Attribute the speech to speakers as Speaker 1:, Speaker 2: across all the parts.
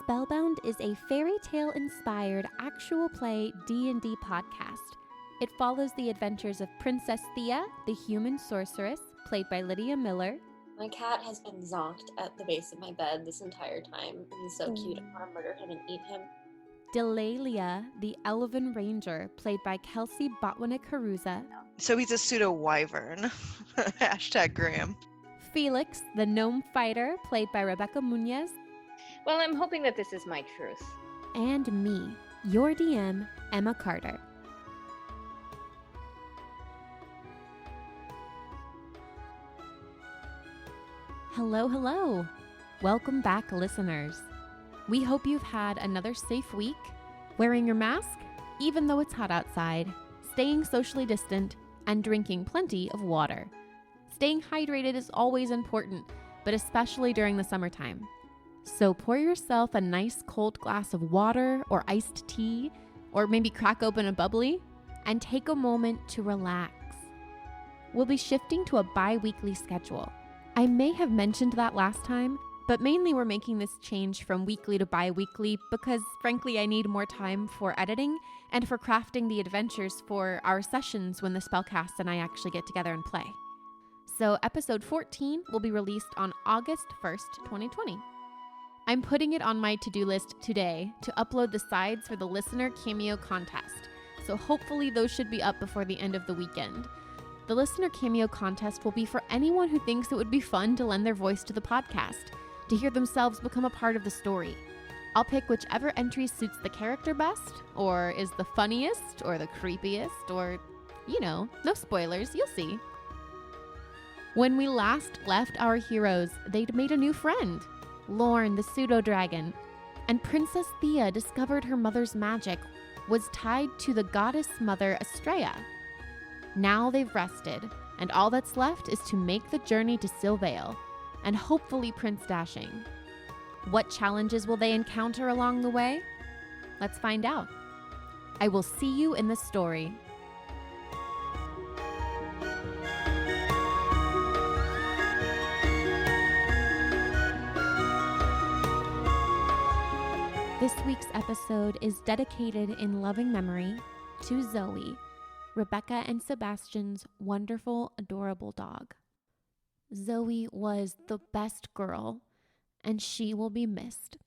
Speaker 1: Spellbound is a fairy tale-inspired actual play D&D podcast. It follows the adventures of Princess Theia, the human sorceress, played by Lydia.r.miller.
Speaker 2: My cat has been zonked at the base of my bed this entire time, and he's so cute. I want to murder him and eat him.
Speaker 1: Delaelia, the elven ranger, played by Kelsea Botwinick-Haruza.
Speaker 3: So he's a pseudo-wyvern. Hashtag Graham.
Speaker 1: Feliks, the gnome fighter, played by Rebecca Munoz.
Speaker 4: Well, I'm hoping that this is my truth.
Speaker 1: And me, your DM, Emma Carter. Hello, hello. Welcome back, listeners. We hope you've had another safe week, wearing your mask, even though it's hot outside, staying socially distant, and drinking plenty of water. Staying hydrated is always important, but especially during the summertime. So pour yourself a nice cold glass of water or iced tea, or maybe crack open a bubbly, and take a moment to relax. We'll be shifting to a bi-weekly schedule. I may have mentioned that last time, but mainly we're making this change from weekly to bi-weekly because, frankly, I need more time for editing and for crafting the adventures for our sessions when the Spellcast and I actually get together and play. So episode 14 will be released on August 1st, 2020. I'm putting it on my to-do list today to upload the sides for the listener cameo contest, so hopefully those should be up before the end of the weekend. The listener cameo contest will be for anyone who thinks it would be fun to lend their voice to the podcast, to hear themselves become a part of the story. I'll pick whichever entry suits the character best, or is the funniest, or the creepiest, or, no spoilers, you'll see. When we last left our heroes, they'd made a new friend, Lorne the pseudo-dragon, and Princess Theia discovered her mother's magic was tied to the goddess mother Estrella. Now they've rested, and all that's left is to make the journey to Sylvail, and hopefully Prince Dashing. What challenges will they encounter along the way? Let's find out. I will see you in the story. This week's episode is dedicated in loving memory to Zoe, Rebecca and Sebastian's wonderful, adorable dog. Zoe was the best girl, and she will be missed.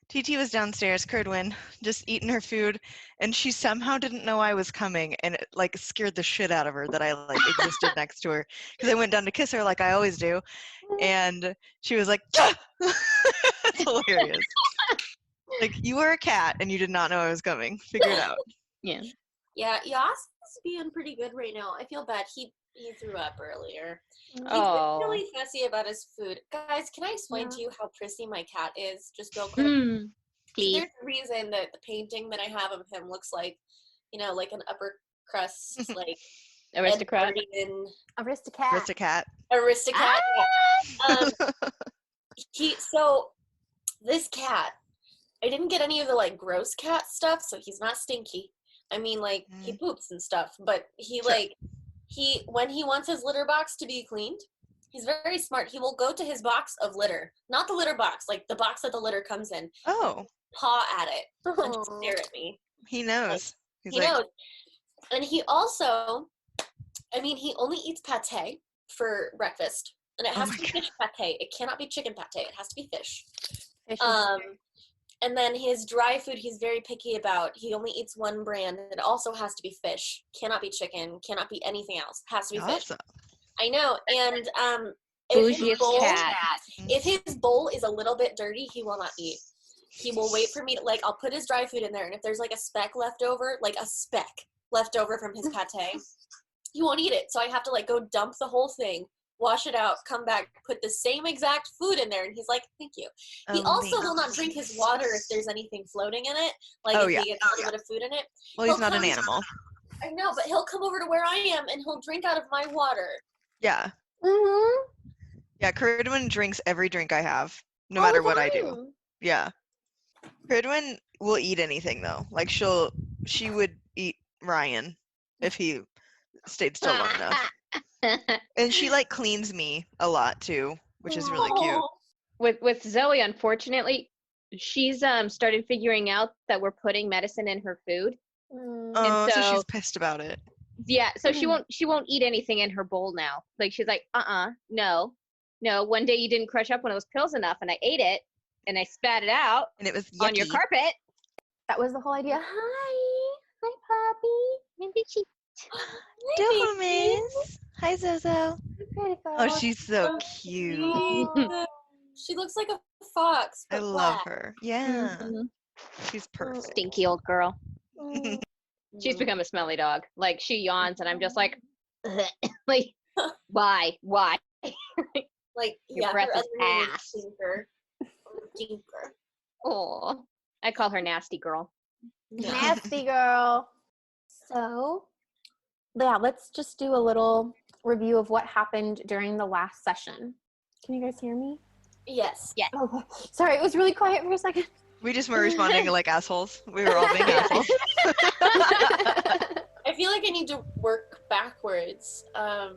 Speaker 3: TT was downstairs, Curdwin, just eating her food, and she somehow didn't know I was coming, and it scared the shit out of her that I existed next to her, because I went down to kiss her like I always do, and she was like, "Ah!" It's hilarious. You were a cat and you did not know I was coming. Figure it out.
Speaker 4: Yeah.
Speaker 2: Yeah, Yas is being pretty good right now. I feel bad. He threw up earlier. He's really fussy about his food. Guys, can I explain to you how prissy my cat is? Just real quick.
Speaker 4: Please.
Speaker 2: There's a reason that the painting that I have of him looks like, like an upper crust,
Speaker 4: Aristocrat.
Speaker 2: Aristocrat. So this cat, I didn't get any of the gross cat stuff, so he's not stinky. I mean, he poops and stuff, but he when he wants his litter box to be cleaned, he's very smart. He will go to his box of litter, not the litter box, the box that the litter comes in.
Speaker 3: Oh.
Speaker 2: Paw at it and just stare at me.
Speaker 3: He knows.
Speaker 2: He knows. And he also, he only eats pate for breakfast, and it has to be fish pate. It cannot be chicken pate. It has to be fish. And then his dry food, he's very picky about. He only eats one brand. It also has to be fish. Cannot be chicken. Cannot be anything else. Has to be fish. I know. And if his bowl is a little bit dirty, he will not eat. He will wait for me to, I'll put his dry food in there, and if there's a speck left over, from his pate, he won't eat it. So I have to go dump the whole thing, wash it out, come back, put the same exact food in there, and he's like, thank you. He also will not drink his water if there's anything floating in it, if he gets a little bit of food in it.
Speaker 3: Well, he's not an animal.
Speaker 2: I know, but he'll come over to where I am, and he'll drink out of my water.
Speaker 3: Yeah.
Speaker 2: Mm-hmm.
Speaker 3: Yeah, Curdwin drinks every drink I have, no matter what I do. Yeah. Curdwin will eat anything, though. She would eat Ryan if he stayed still long enough. And she cleans me a lot too which is really cute.
Speaker 2: Oh.
Speaker 4: With Zoe, unfortunately, she's started figuring out that we're putting medicine in her food.
Speaker 3: Oh, so she's
Speaker 4: so-
Speaker 3: pissed about it.
Speaker 4: Yeah, so she won't eat anything in her bowl now. Like she's like, no. One day you didn't crush up one of those pills enough, and I ate it, and I spat it out
Speaker 3: And it was
Speaker 4: on your
Speaker 3: yucky.
Speaker 4: carpet.
Speaker 1: That was the whole idea. Hi, puppy.
Speaker 3: Dobermans. Hi, Zozo.
Speaker 1: Pretty girl.
Speaker 3: Oh, she's so cute.
Speaker 2: She looks like a fox.
Speaker 3: I
Speaker 2: But
Speaker 3: love
Speaker 2: black.
Speaker 3: her. Yeah,
Speaker 4: Mhm.
Speaker 3: she's perfect.
Speaker 4: Stinky old girl.
Speaker 2: Mm.
Speaker 4: She's become a smelly dog. Like she yawns, and I'm just like, like, why?
Speaker 2: Like,
Speaker 4: Your
Speaker 2: yeah,
Speaker 4: breath
Speaker 2: her
Speaker 4: is
Speaker 2: other name
Speaker 4: ass.
Speaker 2: Stinker. Stinker.
Speaker 4: Oh, I call her nasty girl.
Speaker 1: Nasty girl. So, yeah, let's just do a little review of what happened during the last session. Can you guys hear me?
Speaker 2: Yes.
Speaker 1: Oh, sorry, it was really quiet for a second.
Speaker 3: We just were responding like assholes. We were all being assholes.
Speaker 2: I feel like I need to work backwards. I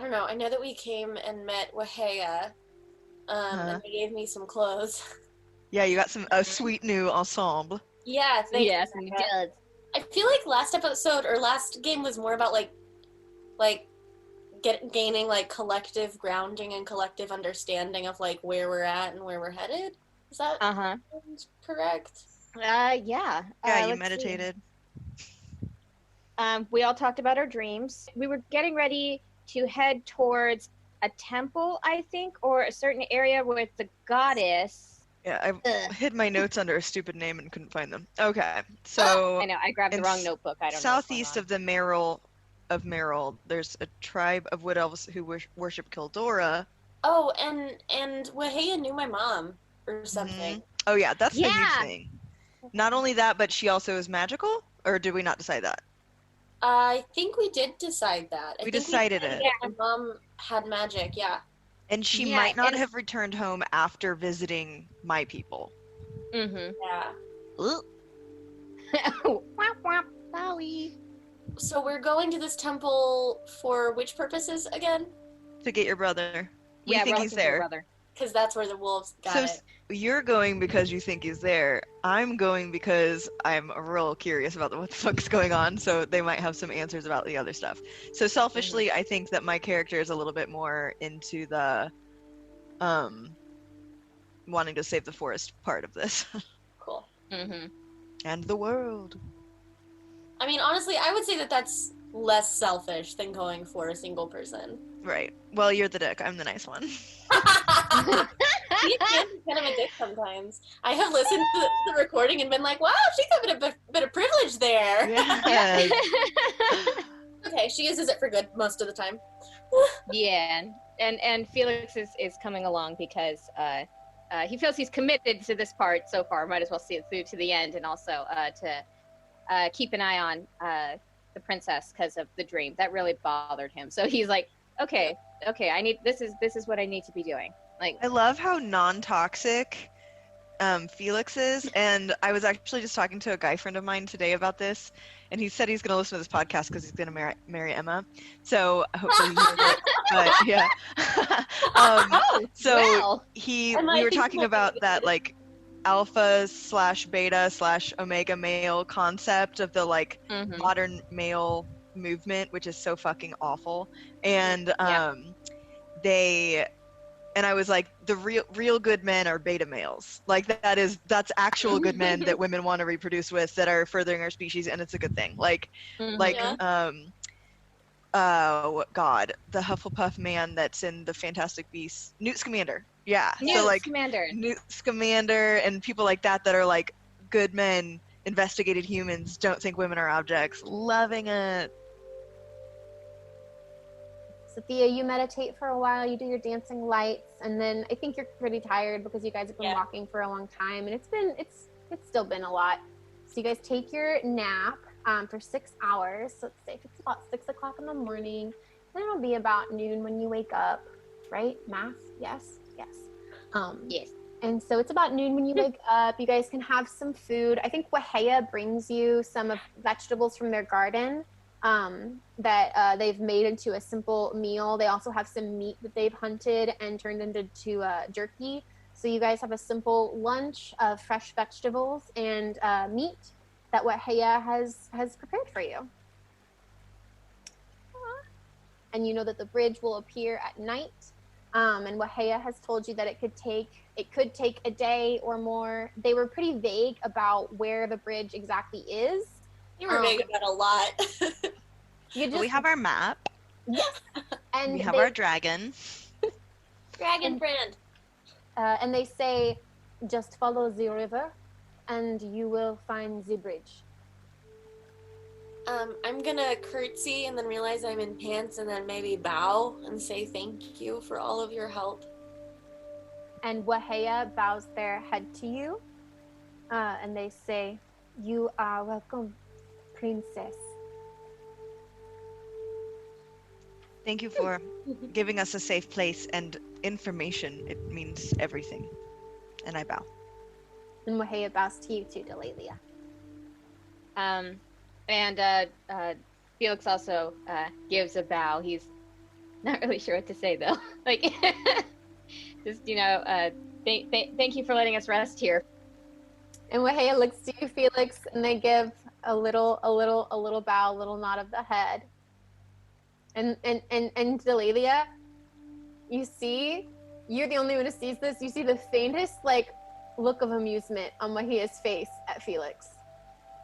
Speaker 2: don't know. I know that we came and met Wahea, and they gave me some clothes.
Speaker 3: Yeah, you got a sweet new ensemble.
Speaker 2: Yeah, thank you,
Speaker 4: Yes, he
Speaker 2: Becca.
Speaker 4: does.
Speaker 2: I feel like last episode or last game was more about like gaining like collective grounding and collective understanding of like where we're at and where we're headed. Is that correct?
Speaker 4: Yeah.
Speaker 3: Yeah, you
Speaker 4: let's see.
Speaker 3: meditated.
Speaker 4: We all talked about our dreams. We were getting ready to head towards a temple, I think, or a certain area with the goddess.
Speaker 3: Yeah, I hid my notes under a stupid name and couldn't find them. Okay, so
Speaker 4: I know, I grabbed the
Speaker 3: in
Speaker 4: wrong notebook. I don't know.
Speaker 3: southeast of the Merrill, there's a tribe of wood elves who worship Kildora.
Speaker 2: Oh, and Wahea knew my mom or something.
Speaker 3: Oh yeah, that's the
Speaker 4: Yeah.
Speaker 3: huge thing. Not only that, but she also is magical. Or did we not decide that?
Speaker 2: I think we did decide that. I
Speaker 3: We
Speaker 2: think
Speaker 3: decided
Speaker 2: did.
Speaker 3: it.
Speaker 2: Yeah, my mom had magic. Yeah.
Speaker 3: And she
Speaker 4: Yeah,
Speaker 3: might not
Speaker 4: and-
Speaker 3: have returned home after visiting my people.
Speaker 4: Mm-hmm.
Speaker 2: Yeah.
Speaker 3: Ugh.
Speaker 4: Sorry.
Speaker 2: So we're going to this temple for which purposes again?
Speaker 3: To get your brother. We
Speaker 4: Yeah,
Speaker 3: think
Speaker 4: we're
Speaker 3: he's
Speaker 4: looking for your
Speaker 3: there.
Speaker 4: brother.
Speaker 2: Because that's where the wolves got
Speaker 3: So
Speaker 2: it.
Speaker 3: you're going because you think he's there. I'm going because I'm real curious about what the fuck's going on, so they might have some answers about the other stuff. So selfishly, I think that my character is a little bit more into the wanting to save the forest part of this.
Speaker 2: Cool.
Speaker 4: Mm-hmm.
Speaker 3: And the world.
Speaker 2: I mean, honestly, I would say that that's less selfish than going for a single person.
Speaker 3: Right. Well, you're the dick. I'm the nice one.
Speaker 2: He is kind of a dick sometimes. I have listened to the recording and been like, wow, she's having a bit of privilege there.
Speaker 3: Yes.
Speaker 2: Okay, she uses it for good most of the time.
Speaker 4: Yeah, and Felix is coming along because he feels he's committed to this part so far. Might as well see it through to the end, and also to keep an eye on the princess because of the dream that really bothered him. So he's like, okay, I need this is what I need to be doing. Like,
Speaker 3: I love how non-toxic Feliks is, and I was actually just talking to a guy friend of mine today about this, and he said he's going to listen to this podcast because he's going to marry Emma. So hopefully he hears it. But yeah. So
Speaker 4: well,
Speaker 3: we
Speaker 2: And I
Speaker 3: were
Speaker 2: think
Speaker 3: talking
Speaker 2: that-
Speaker 3: about that like alpha/beta/omega male concept of the like
Speaker 4: mhm.
Speaker 3: modern male movement, which is so fucking awful. And
Speaker 4: Yeah.
Speaker 3: I was like, the real good men are beta males. Like that's actual good men that women want to reproduce with, that are furthering our species, and it's a good thing. Like
Speaker 2: Yeah.
Speaker 3: what god, the Hufflepuff man that's in the Fantastic Beasts, Newt Scamander. Yeah.
Speaker 4: Newt
Speaker 3: So like
Speaker 4: Scamander.
Speaker 3: Newt Scamander and people like that are like good men, investigated humans, don't think women are objects. Loving it.
Speaker 1: So Thea, you meditate for a while, you do your dancing lights, and then I think you're pretty tired because you guys have been
Speaker 2: Yeah.
Speaker 1: walking for a long time, and it's still been a lot. So you guys take your nap for 6 hours. So let's say if it's about 6 o'clock in the morning, then it'll be about noon when you wake up, right? Math? Yes.
Speaker 4: Yes.
Speaker 1: And so it's about noon when you wake up. You guys can have some food. I think Wahea brings you some of vegetables from their garden.
Speaker 5: that they've made into a simple meal. They also have some meat that they've hunted and turned into jerky. So you guys have a simple lunch of fresh vegetables and meat that Wahea has prepared for you. And you know that the bridge will appear at night. And Wahea has told you that it could take a day or more. They were pretty vague about where the bridge exactly is.
Speaker 2: You were vague about a lot.
Speaker 3: We have our map.
Speaker 5: Yes. And
Speaker 3: we have our dragon.
Speaker 2: Dragon friend.
Speaker 5: And they say, just follow the river and you will find the bridge.
Speaker 2: I'm gonna curtsy and then realize I'm in pants and then maybe bow and say thank you for all of your help.
Speaker 5: And Wahea bows their head to you, and they say, you are welcome, princess.
Speaker 3: Thank you for giving us a safe place and information. It means everything. And I bow.
Speaker 5: And Wahea bows to you too, Delaelia.
Speaker 4: And Feliks also gives a bow. He's not really sure what to say though. Like, just thank you for letting us rest here.
Speaker 5: And Wahea looks to you, Feliks, and they give a little bow, a little nod of the head. And Delaelia, you're the only one who sees this. You see the faintest look of amusement on Wahea's face at Feliks.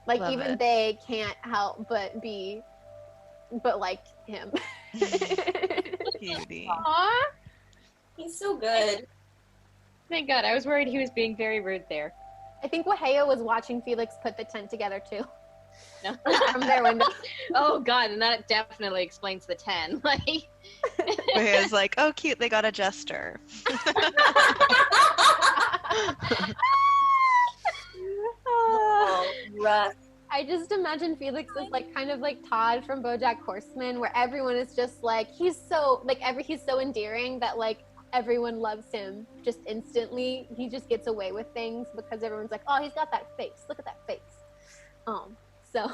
Speaker 3: Love
Speaker 5: even
Speaker 3: it.
Speaker 5: they can't help but like him.
Speaker 3: Cutie.
Speaker 4: Aww.
Speaker 2: He's so good.
Speaker 4: Thank God. I was worried he was being very rude there.
Speaker 5: I think Wahea was watching Feliks put the tent together too.
Speaker 4: No.
Speaker 5: From their window.
Speaker 4: Oh God, and that definitely explains the 10. Like,
Speaker 3: Wahea's like, oh cute, they got a jester.
Speaker 2: Oh, rough.
Speaker 5: I just imagine Feliks is kind of like Todd from BoJack Horseman, where everyone is just he's so endearing that everyone loves him just instantly. He just gets away with things because everyone's like, oh, he's got that face. Look at that face. So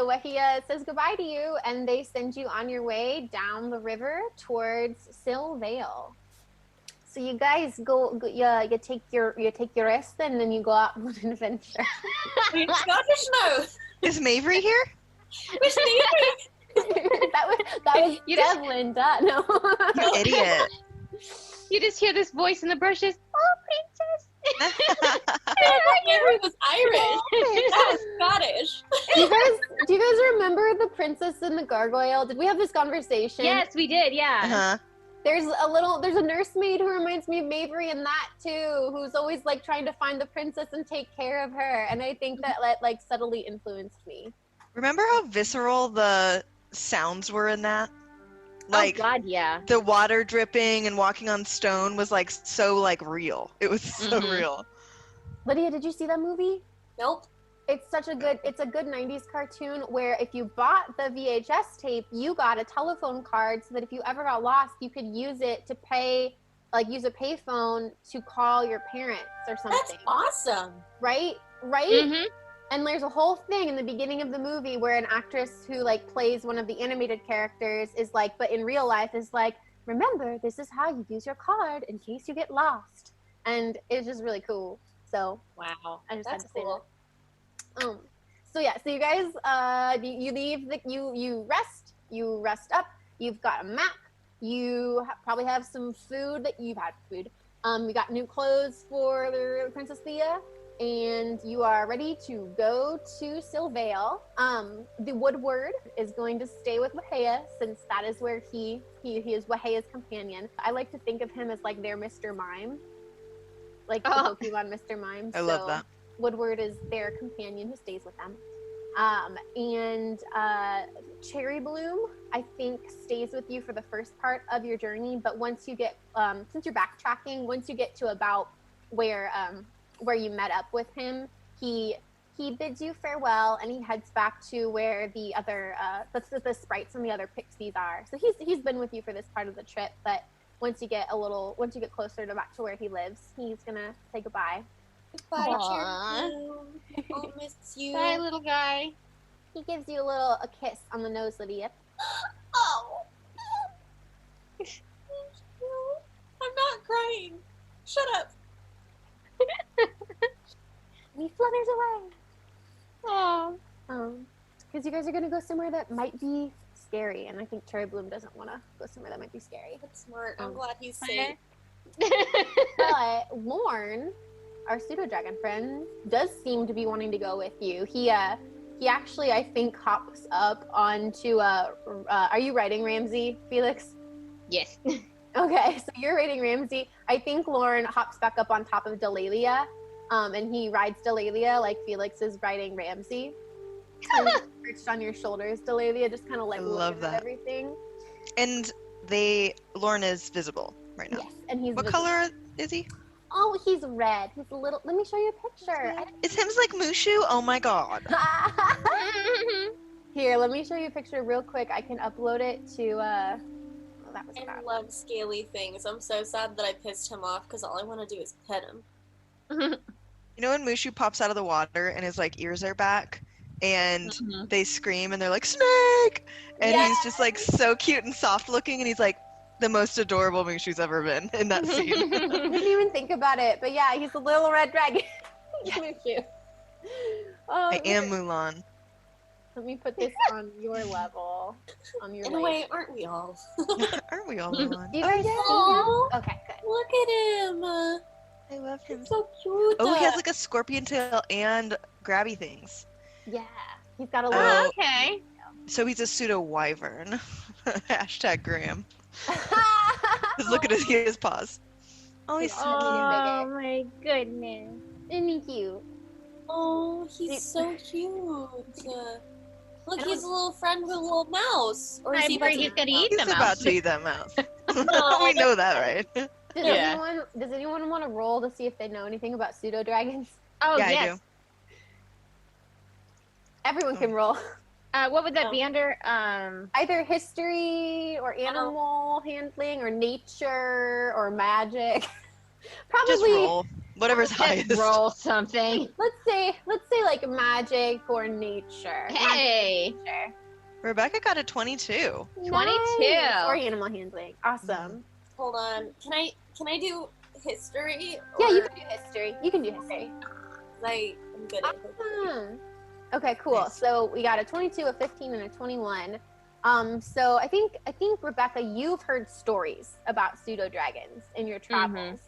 Speaker 5: Wahea says goodbye to you, and they send you on your way down the river towards Sylvail. So you guys you take your rest, and then you go out on an adventure.
Speaker 2: Scottish now.
Speaker 3: Is Mavry here?
Speaker 2: Where's Mavry?
Speaker 5: that was Devlin. No.
Speaker 3: You idiot.
Speaker 4: you just hear this voice in the bushes. Oh, princess.
Speaker 2: Mavry was Irish. That was Scottish.
Speaker 5: Do you guys remember the Princess and the Gargoyle? Did we have this conversation?
Speaker 4: Yes, we did. Yeah.
Speaker 3: Uh-huh.
Speaker 5: There's a nursemaid who reminds me of Mavry in that too, who's always trying to find the princess and take care of her. And I think that subtly influenced me.
Speaker 3: Remember how visceral the sounds were in that?
Speaker 4: Oh God, yeah.
Speaker 3: The water dripping and walking on stone was so real. It was so real.
Speaker 5: Lydia, did you see that movie?
Speaker 2: Nope.
Speaker 5: It's a good 90s cartoon where if you bought the VHS tape, you got a telephone card so that if you ever got lost, you could use it to pay, use a payphone to call your parents or something.
Speaker 2: That's awesome.
Speaker 5: Right?
Speaker 4: Mm-hmm.
Speaker 5: And there's a whole thing in the beginning of the movie where an actress who plays one of the animated characters is but in real life is remember, this is how you use your card in case you get lost. And it's just really cool. So
Speaker 2: Wow.
Speaker 5: I just
Speaker 2: That's
Speaker 5: had to say
Speaker 2: cool.
Speaker 5: that. So you guys, you leave, you rest up, you've got a map, you probably have some food you've had food. You got new clothes for the Princess Theia, and you are ready to go to Sylvail. The Woodward is going to stay with Wahea since that is where he is Wahea's companion. I like to think of him as their Mr. Mime, the Pokemon Mr. Mime.
Speaker 3: I love that.
Speaker 5: Woodward is their companion who stays with them. And Cherry Bloom, I think, stays with you for the first part of your journey. But once you get, since you're backtracking, once you get to about where you met up with him, he bids you farewell and he heads back to where the other, the sprites and the other pixies are. So he's been with you for this part of the trip. But once you get closer to back to where he lives, he's gonna say goodbye.
Speaker 2: Goodbye,
Speaker 4: Aww.
Speaker 2: Cherry Bloom. I'll miss you.
Speaker 4: Bye, little guy.
Speaker 5: He gives you a kiss on the nose, Lydia.
Speaker 2: Oh. I'm not crying. Shut up.
Speaker 5: And he flutters away.
Speaker 4: Oh.
Speaker 5: Because you guys are gonna go somewhere that might be scary, and I think Cherry Bloom doesn't want to go somewhere that might be scary.
Speaker 2: That's smart. I'm glad he's safe.
Speaker 5: But Lorne, our pseudo dragon friend, does seem to be wanting to go with you. He actually, I think, hops up onto are you riding Ramsey, Feliks?
Speaker 4: Yes.
Speaker 5: Okay, so you're riding Ramsey. I think Lorne hops back up on top of Delaelia, and he rides Delaelia like Feliks is riding Ramsey. And he's perched on your shoulders, Delaelia, just kind of like
Speaker 3: love
Speaker 5: looking at
Speaker 3: that.
Speaker 5: everything.
Speaker 3: And Lorne is visible right now.
Speaker 5: Yes, and he's
Speaker 3: What
Speaker 5: visible.
Speaker 3: color is he?
Speaker 5: Oh, he's red. He's a little. Let me show you a picture.
Speaker 3: Is him's like Mushu? Oh my god.
Speaker 5: Here, let me show you a picture real quick. I can upload it to. Oh, that was
Speaker 2: I
Speaker 5: bad.
Speaker 2: love scaly things. I'm so sad that I pissed him off because all I want to do is pet him.
Speaker 3: You know when Mushu pops out of the water and his like ears are back and they scream and they're like snake and he's just like so cute and soft looking and he's like the most adorable Mushu's ever been in that scene.
Speaker 5: I didn't even think about it, but yeah, he's a little red dragon. Cute. Oh,
Speaker 3: I am Mulan.
Speaker 5: Let me put this on your level. On your
Speaker 2: In a way, aren't we all?
Speaker 3: Aren't we all Mulan?
Speaker 5: Do you guys see
Speaker 2: Aw.
Speaker 5: him? Okay, good.
Speaker 2: Look at him.
Speaker 3: I love him.
Speaker 2: He's so cute.
Speaker 3: Oh, he has like a scorpion tail and grabby things.
Speaker 5: Yeah, he's got a little.
Speaker 3: Oh.
Speaker 4: Okay.
Speaker 3: So he's a pseudo wyvern. Hashtag Graham. Just look at his paws. Oh, he's so cute.
Speaker 4: Oh my goodness.
Speaker 5: Isn't he cute?
Speaker 2: Oh, he's so cute. Look, he's a little friend with a little mouse. Or is
Speaker 4: I'm
Speaker 2: he
Speaker 4: afraid
Speaker 2: about
Speaker 4: he's
Speaker 2: to
Speaker 4: gonna eat
Speaker 3: He's
Speaker 4: the
Speaker 3: about
Speaker 4: mouse.
Speaker 3: to eat that mouse.
Speaker 2: No,
Speaker 3: We know that, right?
Speaker 5: Does anyone want to roll to see if they know anything about pseudo dragons?
Speaker 4: Oh
Speaker 3: Yeah, I
Speaker 4: yes.
Speaker 3: do.
Speaker 5: Everyone can roll.
Speaker 4: What would that be under?
Speaker 5: Either history or animal handling or nature or magic. Probably.
Speaker 3: Just roll. Whatever's highest.
Speaker 4: Just roll something.
Speaker 5: Let's say like magic or nature.
Speaker 4: Hey.
Speaker 5: Nature.
Speaker 3: Rebecca got a 22.
Speaker 4: 22.
Speaker 5: Nice. Or animal handling. Awesome.
Speaker 2: Hold on. Can I do history?
Speaker 5: Yeah, you
Speaker 2: Or-
Speaker 5: can do history. You can do history.
Speaker 2: 'cause I am good at history.
Speaker 5: Awesome. Okay, cool.
Speaker 3: Nice.
Speaker 5: So we got a 22, a 15, and a 21. So I think Rebecca, you've heard stories about pseudo dragons in your travels.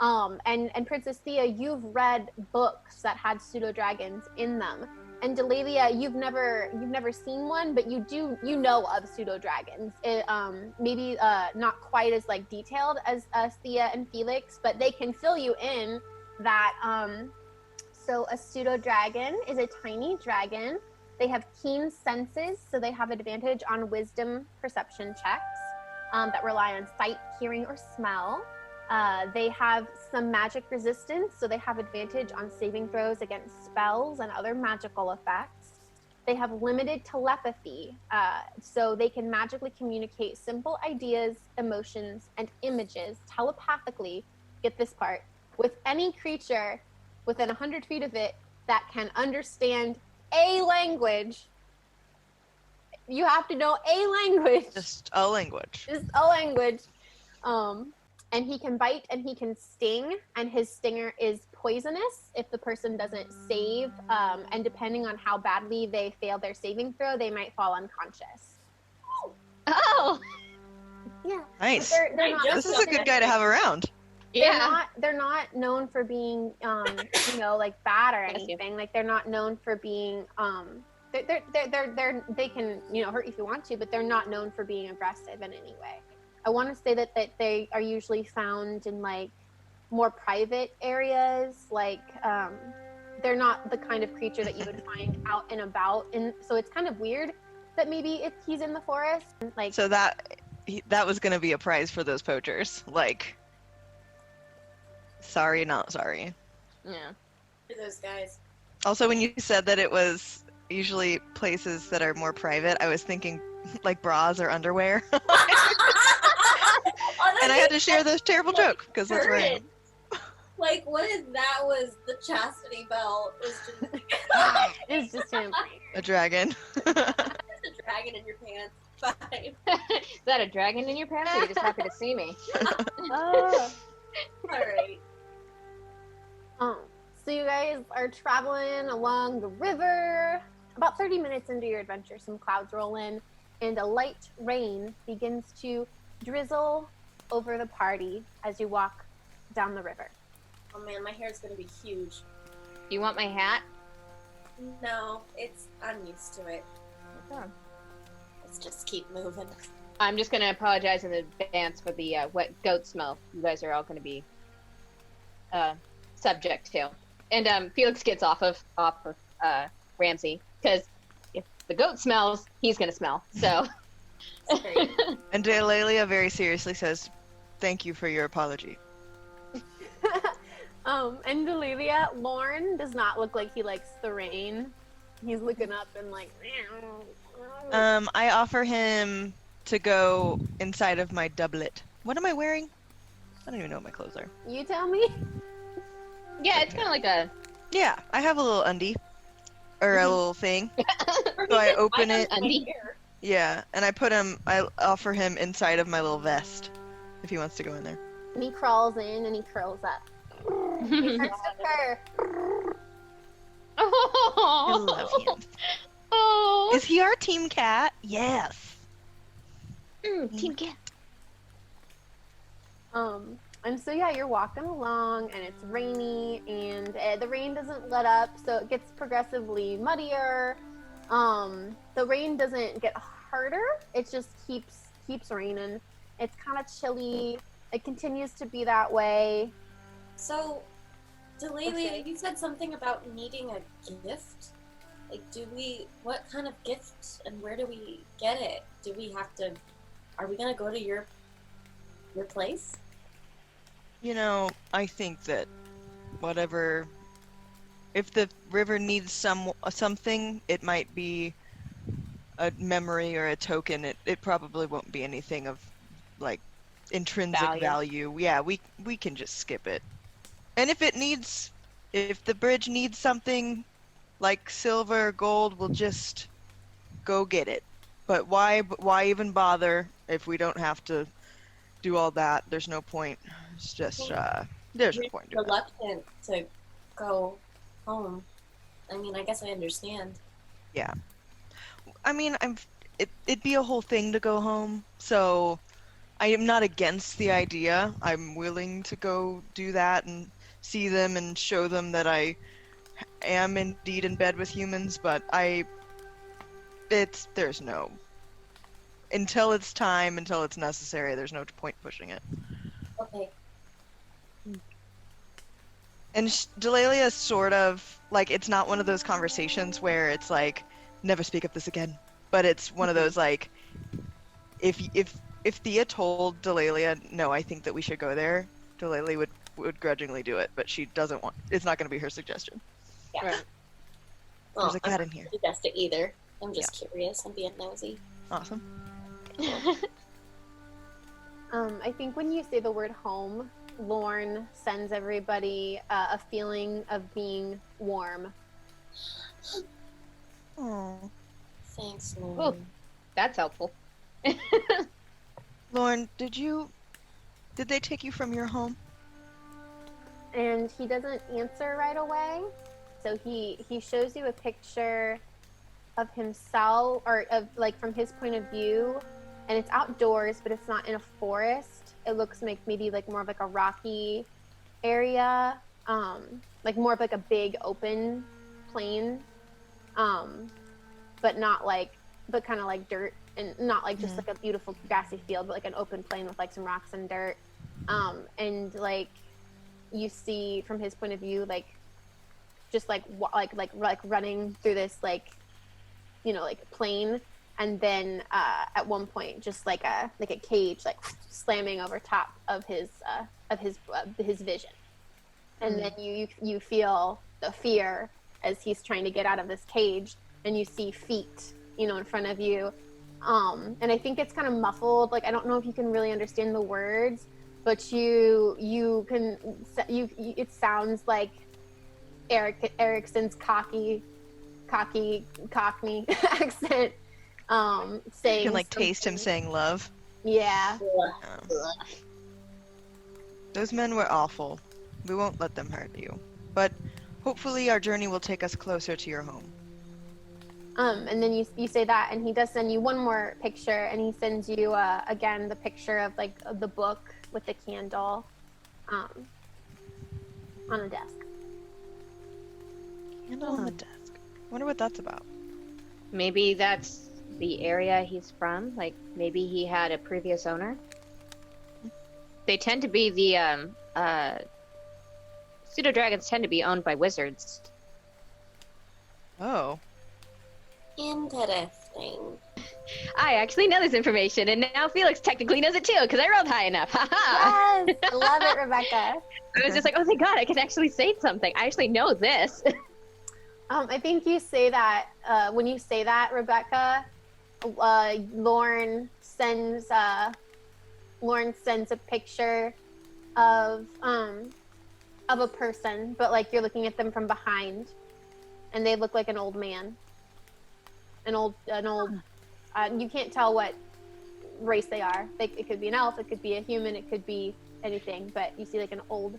Speaker 5: And Princess Theia, you've read books that had pseudo dragons in them. And Delaelia, you've never seen one, but you know of pseudo dragons. Maybe not quite as like detailed as Theia and Feliks, but they can fill you in that. So a pseudo dragon is a tiny dragon. They have keen senses, so they have advantage on wisdom perception checks that rely on sight, hearing, or smell. They have some magic resistance, so they have advantage on saving throws against spells and other magical effects. They have limited telepathy, so they can magically communicate simple ideas, emotions, and images telepathically, get this part, with any creature within 100 feet of it that can understand a language. You have to know a language.
Speaker 3: Just a language.
Speaker 5: Just a language. And he can bite and he can sting, and his stinger is poisonous if the person doesn't save. And depending on how badly they fail their saving throw, they might fall unconscious.
Speaker 4: Oh.
Speaker 5: Yeah.
Speaker 3: Nice.
Speaker 5: They're not,
Speaker 3: This is a good guy to have around.
Speaker 4: Yeah.
Speaker 5: They're not known for being, like bad or
Speaker 4: Bless you.
Speaker 5: anything. Like they're not known for being, they can, hurt you if you want to, but they're not known for being aggressive in any way. I want to say that they are usually found in like more private areas. Like they're not the kind of creature that you would find out and about. And so it's kind of weird that maybe if he's in the forest, like.
Speaker 3: So that was going to be a prize for those poachers. Like, sorry, not sorry.
Speaker 4: Yeah.
Speaker 2: For those guys.
Speaker 3: Also, when you said that it was usually places that are more private, I was thinking like bras or underwear. And I had to share this terrible joke because that's where I am.
Speaker 2: Like, what if that was the chastity belt? Was just
Speaker 5: It's just him.
Speaker 3: A dragon.
Speaker 2: there's a dragon in your pants. Fine.
Speaker 4: Is that a dragon in your pants, or are you just happy to see me?
Speaker 5: Oh.
Speaker 2: All right.
Speaker 5: So you guys are traveling along the river. About 30 minutes into your adventure, some clouds roll in, and a light rain begins to drizzle over the party as you walk down the river.
Speaker 2: Oh man, my hair is gonna be huge.
Speaker 4: You want my hat?
Speaker 2: No, I'm used to it.
Speaker 4: Okay.
Speaker 2: Let's just keep moving.
Speaker 4: I'm just gonna apologize in advance for the wet goat smell you guys are all gonna be subject to. And Feliks gets off of Ramsey, because if the goat smells, he's gonna smell. So.
Speaker 3: And Delaelia very seriously says, "Thank you for your apology."
Speaker 5: And Delaelia, Lorne does not look like he likes the rain. He's looking up and like.
Speaker 3: I offer him to go inside of my doublet. What am I wearing? I don't even know what my clothes are.
Speaker 5: You tell me.
Speaker 4: Yeah, it's kind of like a.
Speaker 3: Yeah, I have a little undie. Or a little thing. So I open it.
Speaker 4: Undie.
Speaker 3: Yeah, and I offer him inside of my little vest. If he wants to go in there.
Speaker 5: And he crawls in and he curls up. He starts to purr.
Speaker 3: I love him.
Speaker 4: Oh.
Speaker 3: Is he our team cat? Yes.
Speaker 4: Team cat.
Speaker 5: And so yeah, you're walking along and it's rainy and the rain doesn't let up, so it gets progressively muddier. The rain doesn't get harder, it just keeps raining. It's kind of chilly. It continues to be that way.
Speaker 2: So, Delaelia, you said something about needing a gift. Like, what kind of gift and where do we get it? Are we gonna go to your place?
Speaker 3: You know, I think that if the river needs something, it might be a memory or a token. It probably won't be anything of like intrinsic value. Yeah, we can just skip it. And if the bridge needs something like silver or gold, we'll just go get it. But why even bother if we don't have to do all that? There's no point. It's just there's no point doing that.
Speaker 2: Reluctant to go home. I mean, I guess I understand.
Speaker 3: Yeah. I mean, it'd be a whole thing to go home, so I am not against the idea. I'm willing to go do that and see them and show them that I am indeed in bed with humans, but until it's time, until it's necessary, there's no point pushing it.
Speaker 2: Okay.
Speaker 3: And Delaelia is sort of, like, it's not one of those conversations where it's like, never speak of this again. But it's one of those, like, if Theia told Delaelia, no, I think that we should go there, Delaelia would grudgingly do it, but she doesn't want, it's not going to be her suggestion.
Speaker 2: Yeah.
Speaker 4: Right.
Speaker 3: There's a cat in here.
Speaker 2: I don't suggest it either. I'm just curious. I'm being nosy.
Speaker 3: Awesome.
Speaker 5: I think when you say the word home, Lorne sends everybody a feeling of being warm.
Speaker 3: Oh,
Speaker 2: Thanks,
Speaker 4: Ooh,
Speaker 2: Lauren.
Speaker 4: that's helpful.
Speaker 3: Lauren, did they take you from your home?
Speaker 5: And he doesn't answer right away. So he shows you a picture of himself, or of like from his point of view, and it's outdoors, but it's not in a forest. It looks like maybe like more of like a rocky area, like more of like a big open plain, but kind of like dirt, and not like just like a beautiful grassy field, but like an open plain with like some rocks and dirt, and like you see from his point of view, like just like running through this like, you know, like plain, and then at one point just like a cage like slamming over top of his vision, and then you feel the fear as he's trying to get out of this cage, and you see feet, you know, in front of you, and I think it's kind of muffled, like I don't know if you can really understand the words, but you can it sounds like Erickson's cocky Cockney accent, saying.
Speaker 3: You can taste him saying love.
Speaker 5: Yeah.
Speaker 3: Those men were awful. We won't let them hurt you. But hopefully our journey will take us closer to your home.
Speaker 5: And then you say that, and he does send you one more picture, and he sends you again the picture of the book with the candle on a desk.
Speaker 3: Candle on the desk. Wonder what that's about.
Speaker 4: Maybe that's the area he's from. Maybe he had a previous owner. They tend to be the pseudo dragons tend to be owned by wizards.
Speaker 3: Oh.
Speaker 2: Interesting.
Speaker 4: I actually know this information, and now Feliks technically knows it too, because I rolled high enough. Haha!
Speaker 5: Yes, I love it, Rebecca.
Speaker 4: I was just like, oh thank God, I can actually say something. I actually know this.
Speaker 5: I think you say that when you say that, Rebecca, Lauren sends a picture of a person, but you're looking at them from behind, and they look like an old man. An old. You can't tell what race they are. It could be an elf, it could be a human, it could be anything. But you see an old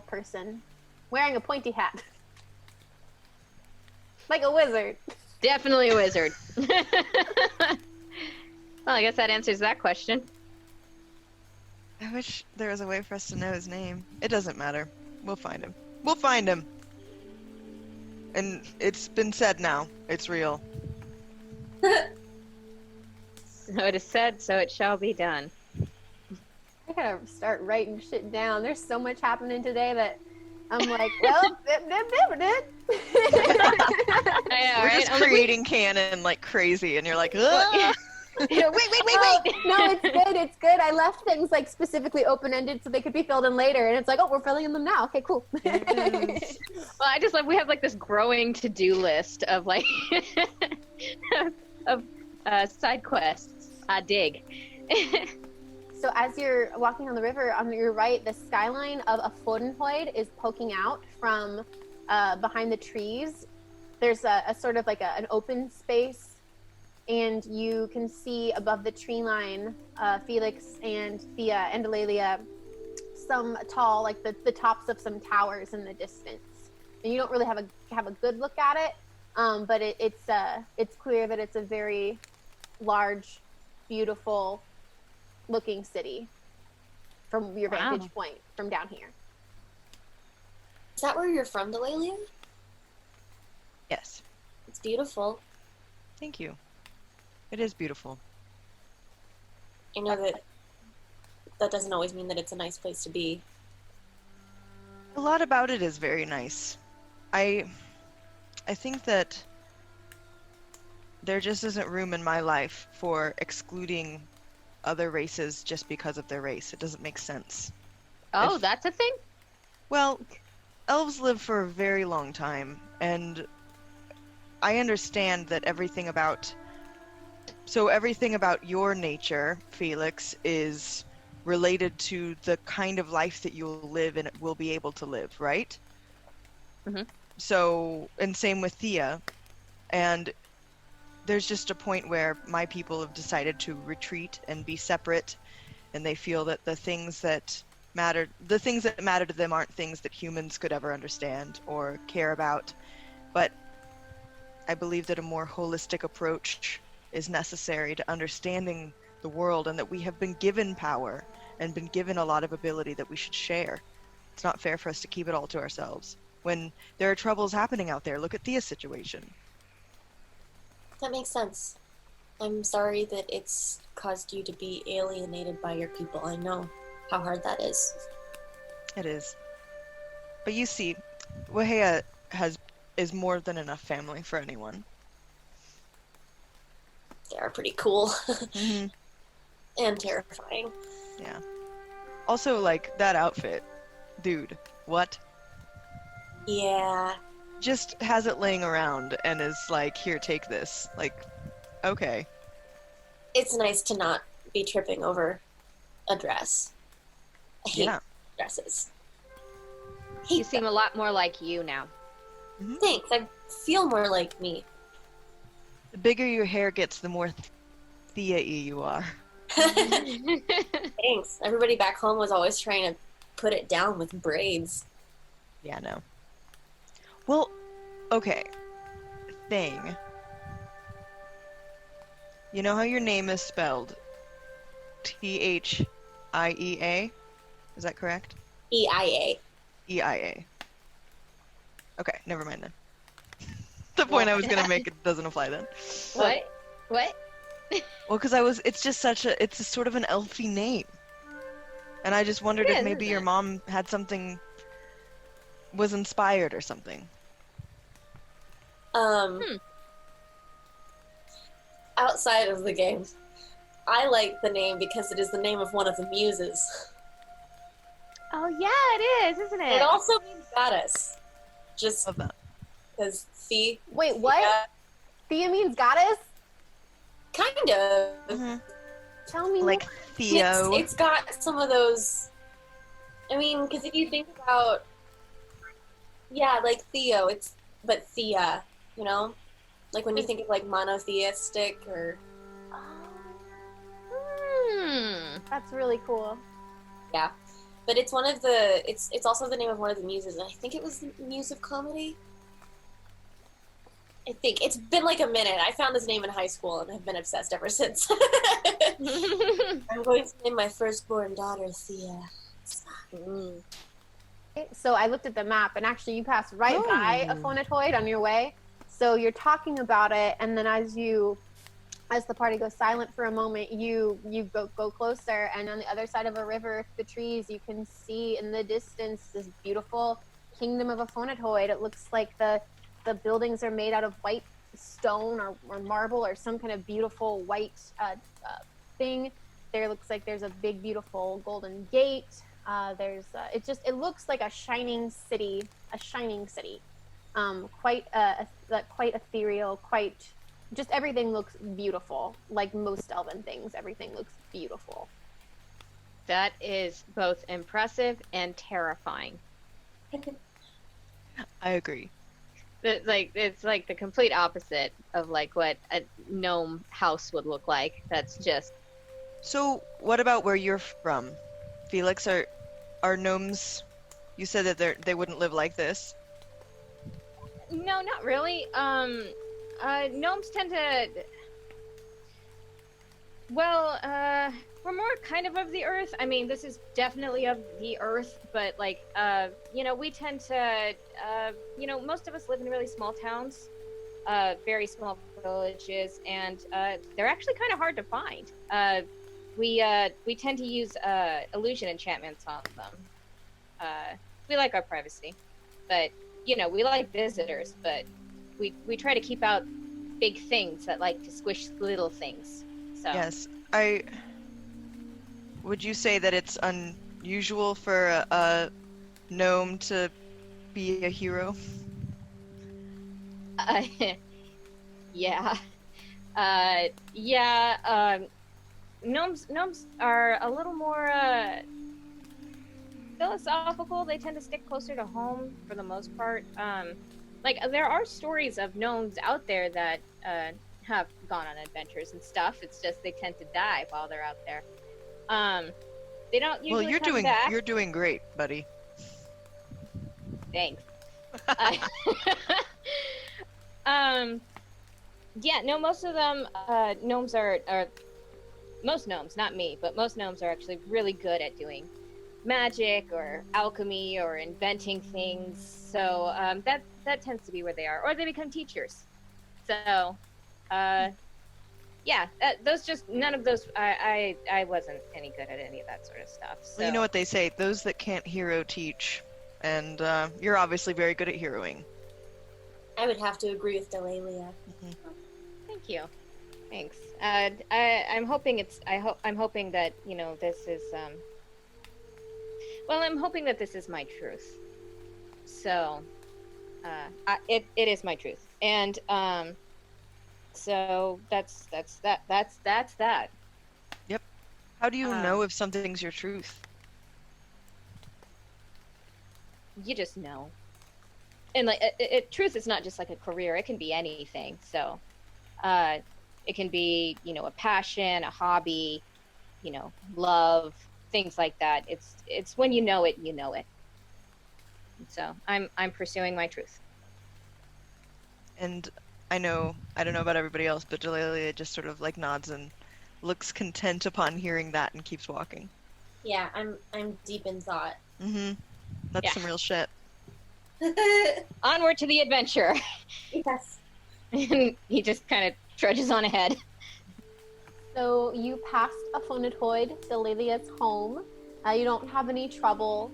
Speaker 5: person wearing a pointy hat, like a wizard.
Speaker 4: Definitely a wizard. Well, I guess that answers that question.
Speaker 3: I wish there was a way for us to know his name. It doesn't matter. We'll find him. We'll find him! And it's been said now. It's real.
Speaker 4: So it is said, so it shall be done.
Speaker 5: I gotta start writing shit down. There's so much happening today that I'm like, well, it.
Speaker 3: We're just creating canon like crazy, and you're like, ugh!
Speaker 4: Wait!
Speaker 5: No, it's good. I left things specifically open-ended so they could be filled in later, and it's like, oh, we're filling in them now. Okay, cool.
Speaker 3: Yes.
Speaker 4: Well, I just love we have this growing to-do list of side quests. Dig.
Speaker 5: So as you're walking on the river, on your right, the skyline of a Fodenhoid is poking out from behind the trees. There's a sort of an open space, and you can see above the tree line Feliks and Theia and Delaelia, some tall, the tops of some towers in the distance. And you don't really have a good look at it, but it's clear that it's a very large, beautiful looking city from your vantage point from down here.
Speaker 2: Is that where you're from, Delaelia?
Speaker 3: Yes.
Speaker 2: It's beautiful.
Speaker 3: Thank you. It is beautiful.
Speaker 2: I know that doesn't always mean that it's a nice place to be.
Speaker 3: A lot about it is very nice. I think that there just isn't room in my life for excluding other races just because of their race. It doesn't make sense.
Speaker 4: Oh, that's a thing?
Speaker 3: Well, elves live for a very long time, and I understand that everything about your nature, Feliks, is related to the kind of life that you'll live and will be able to live, right?
Speaker 4: Mm-hmm.
Speaker 3: So, and same with Theia. And there's just a point where my people have decided to retreat and be separate, and they feel that the things that matter to them aren't things that humans could ever understand or care about. But I believe that a more holistic approach is necessary to understanding the world, and that we have been given power and been given a lot of ability that we should share. It's not fair for us to keep it all to ourselves. When there are troubles happening out there, look at Theia's situation.
Speaker 2: That makes sense. I'm sorry that it's caused you to be alienated by your people. I know how hard that is.
Speaker 3: It is. But you see, Wahea is more than enough family for anyone.
Speaker 2: They are pretty cool.
Speaker 3: Mm-hmm.
Speaker 2: And terrifying.
Speaker 3: Yeah. Also, that outfit. Dude, what?
Speaker 2: Yeah.
Speaker 3: Just has it laying around and is like, here, take this. Okay.
Speaker 2: It's nice to not be tripping over a dress. I hate
Speaker 3: Yeah.
Speaker 2: dresses.
Speaker 4: You
Speaker 2: Hate
Speaker 4: seem
Speaker 2: them.
Speaker 4: a lot more like you now.
Speaker 2: Thanks. I feel more like me.
Speaker 3: The bigger your hair gets, the more Theia-y you are.
Speaker 2: Thanks. Everybody back home was always trying to put it down with braids.
Speaker 3: Yeah, no. Well, okay. Thing. You know how your name is spelled Thiea? Is that correct?
Speaker 2: EIA.
Speaker 3: EIA. Okay, never mind then. The point I was gonna make it doesn't apply then.
Speaker 4: What? What?
Speaker 3: Well, because it's just it's a sort of an elfy name. And I just wondered
Speaker 4: It
Speaker 3: if
Speaker 4: is,
Speaker 3: maybe
Speaker 4: isn't
Speaker 3: your
Speaker 4: it?
Speaker 3: mom had was inspired or something.
Speaker 2: Outside of the game, I like the name because it is the name of one of the muses.
Speaker 4: Oh yeah, it is, isn't it?
Speaker 2: It also means goddess. Just
Speaker 3: Love that.
Speaker 2: because Thea.
Speaker 5: Wait, what? Thea means goddess?
Speaker 2: Kind of.
Speaker 3: Mm-hmm.
Speaker 5: Tell me
Speaker 3: Like
Speaker 5: more.
Speaker 3: Theo.
Speaker 2: It's got some of those. I mean, because if you think about, yeah, like Theo, but Thea, you know, like when you think of like monotheistic or
Speaker 5: That's really cool.
Speaker 2: yeah, but it's one of the it's also the name of one of the muses, and I think it was the Muse of Comedy. I think it's been like a minute. I found this name in high school and have been obsessed ever since. I'm going to name my firstborn daughter Thea.
Speaker 5: So I looked at the map, and actually you passed right by a phonatoid on your way. So you're talking about it, and then as the party goes silent for a moment, you go closer, and on the other side of a river, the trees, you can see in the distance this beautiful kingdom of a phonatoid. It looks like the buildings are made out of white stone or marble or some kind of beautiful white thing. There looks like there's a big beautiful golden gate. It looks like a shining city, quite ethereal, quite just everything looks beautiful. Like most elven things, everything looks beautiful.
Speaker 4: That is both impressive and terrifying.
Speaker 3: I agree.
Speaker 4: It's like the complete opposite of like what a gnome house would look like. That's just
Speaker 3: So, what about where you're from? Feliks, are gnomes, you said that they wouldn't live like this.
Speaker 4: no, not really. Gnomes tend to. Well, we're more kind of the earth. I mean, this is definitely of the earth, but like, we tend to, most of us live in really small towns, very small villages, and they're actually kind of hard to find. We tend to use illusion enchantments on them. We like our privacy, but we like visitors, but we try to keep out big things that like to squish little things. So
Speaker 3: Yes. Would you say that it's unusual for a gnome to be a hero?
Speaker 4: Yeah. Gnomes are a little more philosophical. They tend to stick closer to home for the most part. Like there are stories of gnomes out there that have gone on adventures and stuff. It's just they tend to die while they're out there. They don't usually come back.
Speaker 3: You're doing great, buddy.
Speaker 4: Thanks. Yeah, no, most of them, gnomes are most gnomes, not me, but most gnomes are actually really good at doing magic or alchemy or inventing things. So that tends to be where they are, or they become teachers. So, yeah, none of those. I wasn't any good at any of that sort of stuff. So.
Speaker 3: Well, you know what they say: those that can't hero teach. And you're obviously very good at heroing.
Speaker 2: I would have to agree with Delaelia.
Speaker 4: Thank you. Thanks. I'm hoping I'm hoping that this is well, I'm hoping that this is my truth. So, it is my truth, and so that's that.
Speaker 3: Yep. How do you know if something's your truth?
Speaker 4: you just know. And like, truth is not just like a career; it can be anything. So, it can be, you know, a passion, a hobby, you know, love, things like that. It's when you know it, you know it. And so I'm pursuing my truth.
Speaker 3: And I don't know about everybody else, but Delaelia just sort of like nods and looks content upon hearing that and keeps walking.
Speaker 2: Yeah, I'm deep in thought.
Speaker 3: Mm-hmm. That's some real shit.
Speaker 4: Onward to the adventure.
Speaker 2: Yes.
Speaker 4: And he just kind of trudges on ahead.
Speaker 5: So you passed a Suonatore, Delelia's home. You don't have any trouble.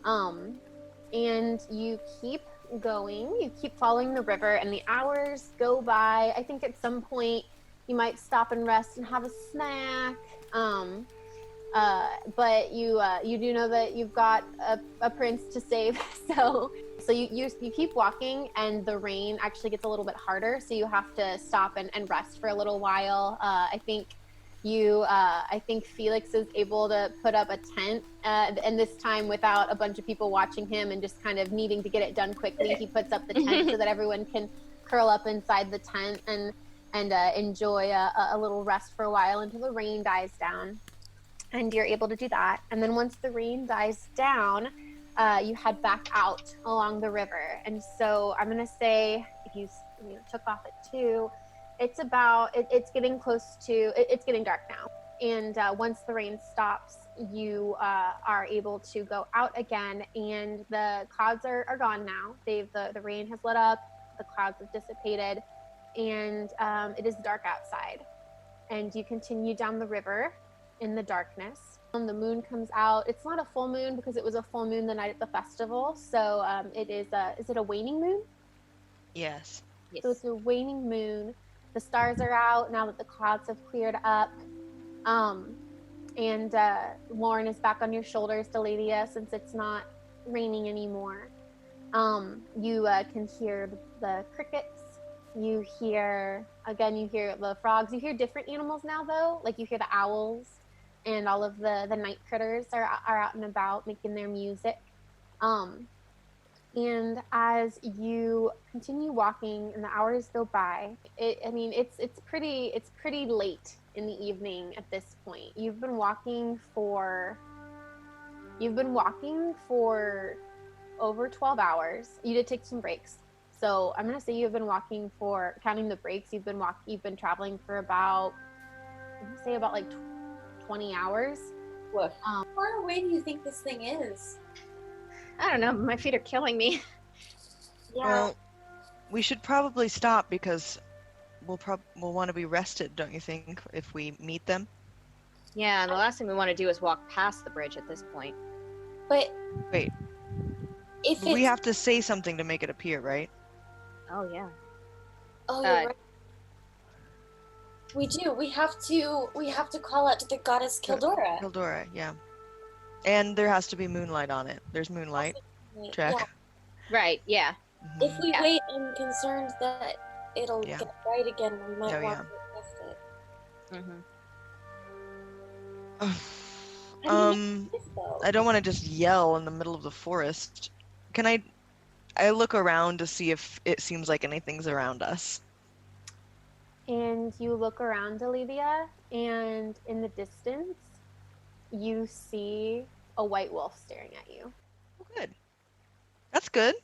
Speaker 5: And you keep going. You keep following the river, and the hours go by. I think at some point you might stop and rest and have a snack. But you do know that you've got a prince to save. So you keep walking, and the rain actually gets a little bit harder. So you have to stop and rest for a little while. I think Feliks is able to put up a tent, and this time without a bunch of people watching him and just kind of needing to get it done quickly. He puts up the tent so that everyone can curl up inside the tent and enjoy a little rest for a while until the rain dies down. And you're able to do that. And then once the rain dies down, you head back out along the river. And so I'm going to say, if you took off at 2, it's getting close to, it's getting dark now. And once the rain stops, you are able to go out again, and the clouds are gone now. The rain has let up, the clouds have dissipated, and it is dark outside. And you continue down the river in the darkness. The moon comes out. It's not a full moon because it was a full moon the night at the festival. So it is it a waning moon?
Speaker 3: Yes.
Speaker 4: Yes.
Speaker 5: So it's a waning moon. The stars are out now that the clouds have cleared up. And Lauren is back on your shoulders, Delaelia, since it's not raining anymore. You can hear the crickets. You hear the frogs. You hear different animals now, though. Like you hear the owls, and all of the night critters are out and about making their music. And as you continue walking and the hours go by, it's pretty late in the evening at this point. You've been walking for over 12 hours. You did take some breaks. So I'm gonna say you've been walking for, counting the breaks, you've been traveling for about, I'm gonna say about like 20 hours.
Speaker 2: Woof. How far away do you think this thing is?
Speaker 4: I don't know. My feet are killing me.
Speaker 2: Yeah.
Speaker 3: Well, we should probably stop because we'll want to be rested, don't you think, if we meet them?
Speaker 4: Yeah, and the last thing we want to do is walk past the bridge at this point.
Speaker 2: But
Speaker 3: wait,
Speaker 2: if
Speaker 3: we have to say something to make it appear, right?
Speaker 4: Oh yeah.
Speaker 2: Oh, you're right. We do. We have to call out to the goddess Kildora.
Speaker 3: Kildora, yeah. And there has to be moonlight on it. There's moonlight. Check.
Speaker 2: Yeah.
Speaker 4: Right. Yeah.
Speaker 3: Mm-hmm.
Speaker 2: If we wait, I'm concerned that it'll get bright again. We might want to test it.
Speaker 3: I don't want to just yell in the middle of the forest. Can I look around to see if it seems like anything's around us?
Speaker 5: And you look around, Delaelia, and in the distance, you see a white wolf staring at you.
Speaker 3: Oh, good. That's good.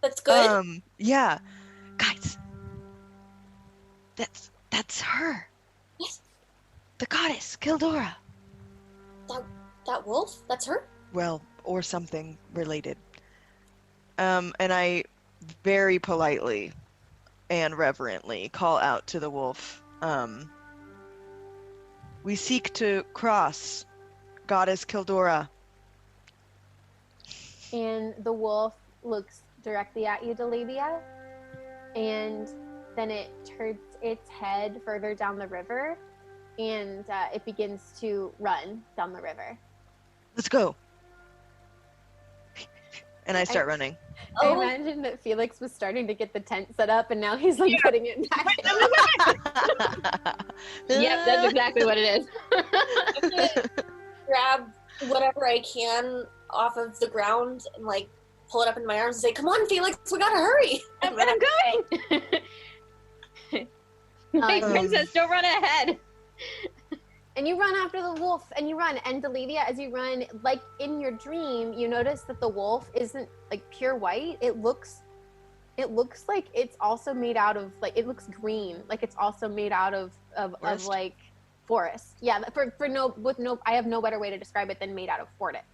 Speaker 2: That's good?
Speaker 3: Yeah. Guys. That's her.
Speaker 2: Yes.
Speaker 3: The goddess, Kildora.
Speaker 2: That wolf? That's her?
Speaker 3: Well, or something related. And I very politely and reverently call out to the wolf. We seek to cross, goddess Kildora.
Speaker 5: And the wolf looks directly at you, Delaelia, and then it turns its head further down the river, and it begins to run down the river.
Speaker 3: Let's go. And I start running.
Speaker 5: I imagine that Feliks was starting to get the tent set up, and now he's like putting it back.
Speaker 4: Yep, that's exactly what it is.
Speaker 2: I'm gonna grab whatever I can off of the ground and like pull it up in my arms and say, "Come on, Feliks, we gotta hurry."
Speaker 4: I'm going. Hey, princess, don't run ahead.
Speaker 5: And you run after the wolf, and you run. And Delaelia, as you run, like in your dream, you notice that the wolf isn't like pure white. It looks like it's also made out of like, it looks green, like it's also made out of like forest. Yeah, I have no better way to describe it than made out of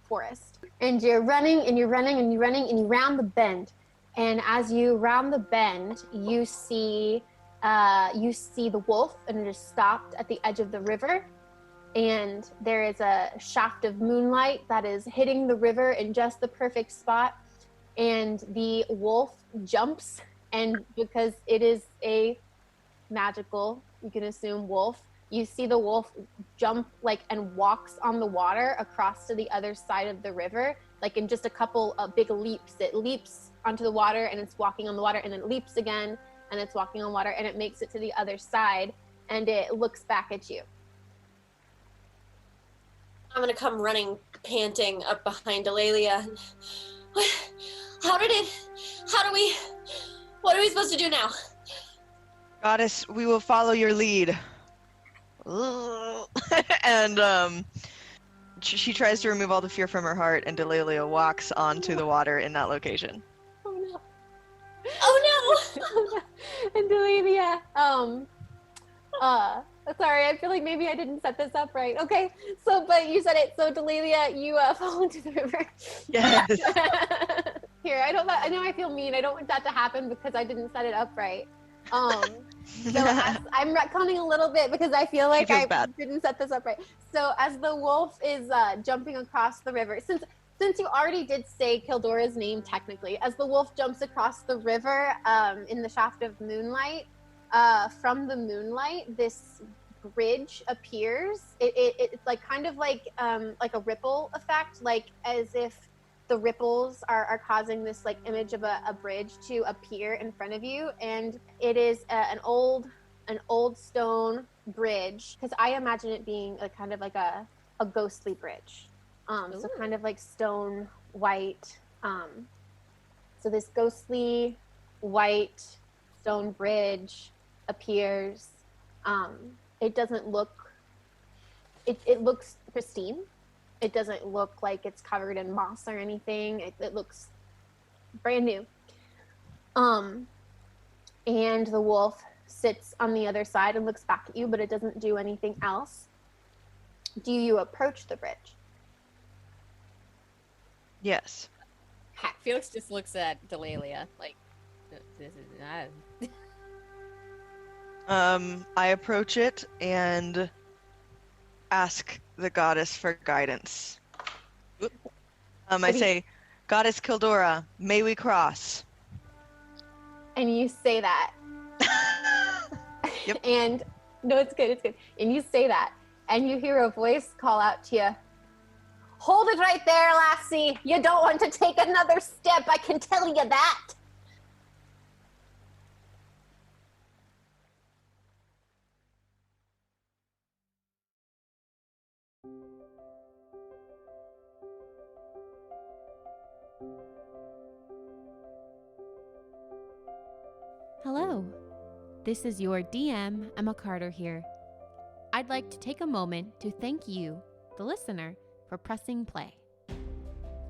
Speaker 5: forest. And you're running and you're running and you're running and you round the bend. And as you round the bend, you see the wolf, and it is stopped at the edge of the river. And there is a shaft of moonlight that is hitting the river in just the perfect spot. And the wolf jumps, and because it is a magical, you can assume, wolf, you see the wolf jump like and walks on the water across to the other side of the river, like in just a couple of big leaps. It leaps onto the water and it's walking on the water, and then it leaps again and it's walking on water, and it makes it to the other side, and it looks back at you.
Speaker 2: I'm gonna come running, panting up behind Delaelia. What are we supposed to do now?
Speaker 3: Goddess, we will follow your lead. And she tries to remove all the fear from her heart, and Delaelia walks onto the water in that location.
Speaker 5: Oh no.
Speaker 2: Oh no!
Speaker 5: And Delaelia, sorry, I feel like maybe I didn't set this up right. Okay, but you said it. So Delaelia, you fall into the river.
Speaker 3: Yes.
Speaker 5: Here, I know I feel mean. I don't want that to happen because I didn't set it up right. So I'm retconning a little bit because I feel like I didn't set this up right. So as the wolf is jumping across the river, since you already did say Kildora's name technically, as the wolf jumps across the river in the shaft of moonlight, from the moonlight, this bridge appears. It's like kind of like a ripple effect, like as if the ripples are causing this like image of a bridge to appear in front of you. And it is an old stone bridge, because I imagine it being a kind of like a ghostly bridge. So kind of like stone white. So this ghostly white stone bridge appears. It doesn't look, it looks pristine. It doesn't look like it's covered in moss or anything. It looks brand new. And the wolf sits on the other side and looks back at you, but it doesn't do anything else. Do you approach the bridge?
Speaker 3: Yes.
Speaker 4: Feliks just looks at Delaelia like, this is not...
Speaker 3: I approach it and ask the goddess for guidance. I say, "Goddess Kildora, may we cross?"
Speaker 5: And you say that.
Speaker 3: Yep.
Speaker 5: And no, it's good. And you say that, and you hear a voice call out to you, "Hold it right there, lassie. You don't want to take another step, I can tell you that."
Speaker 1: Hello, this is your DM, Emma Carter here. I'd like to take a moment to thank you, the listener, for pressing play.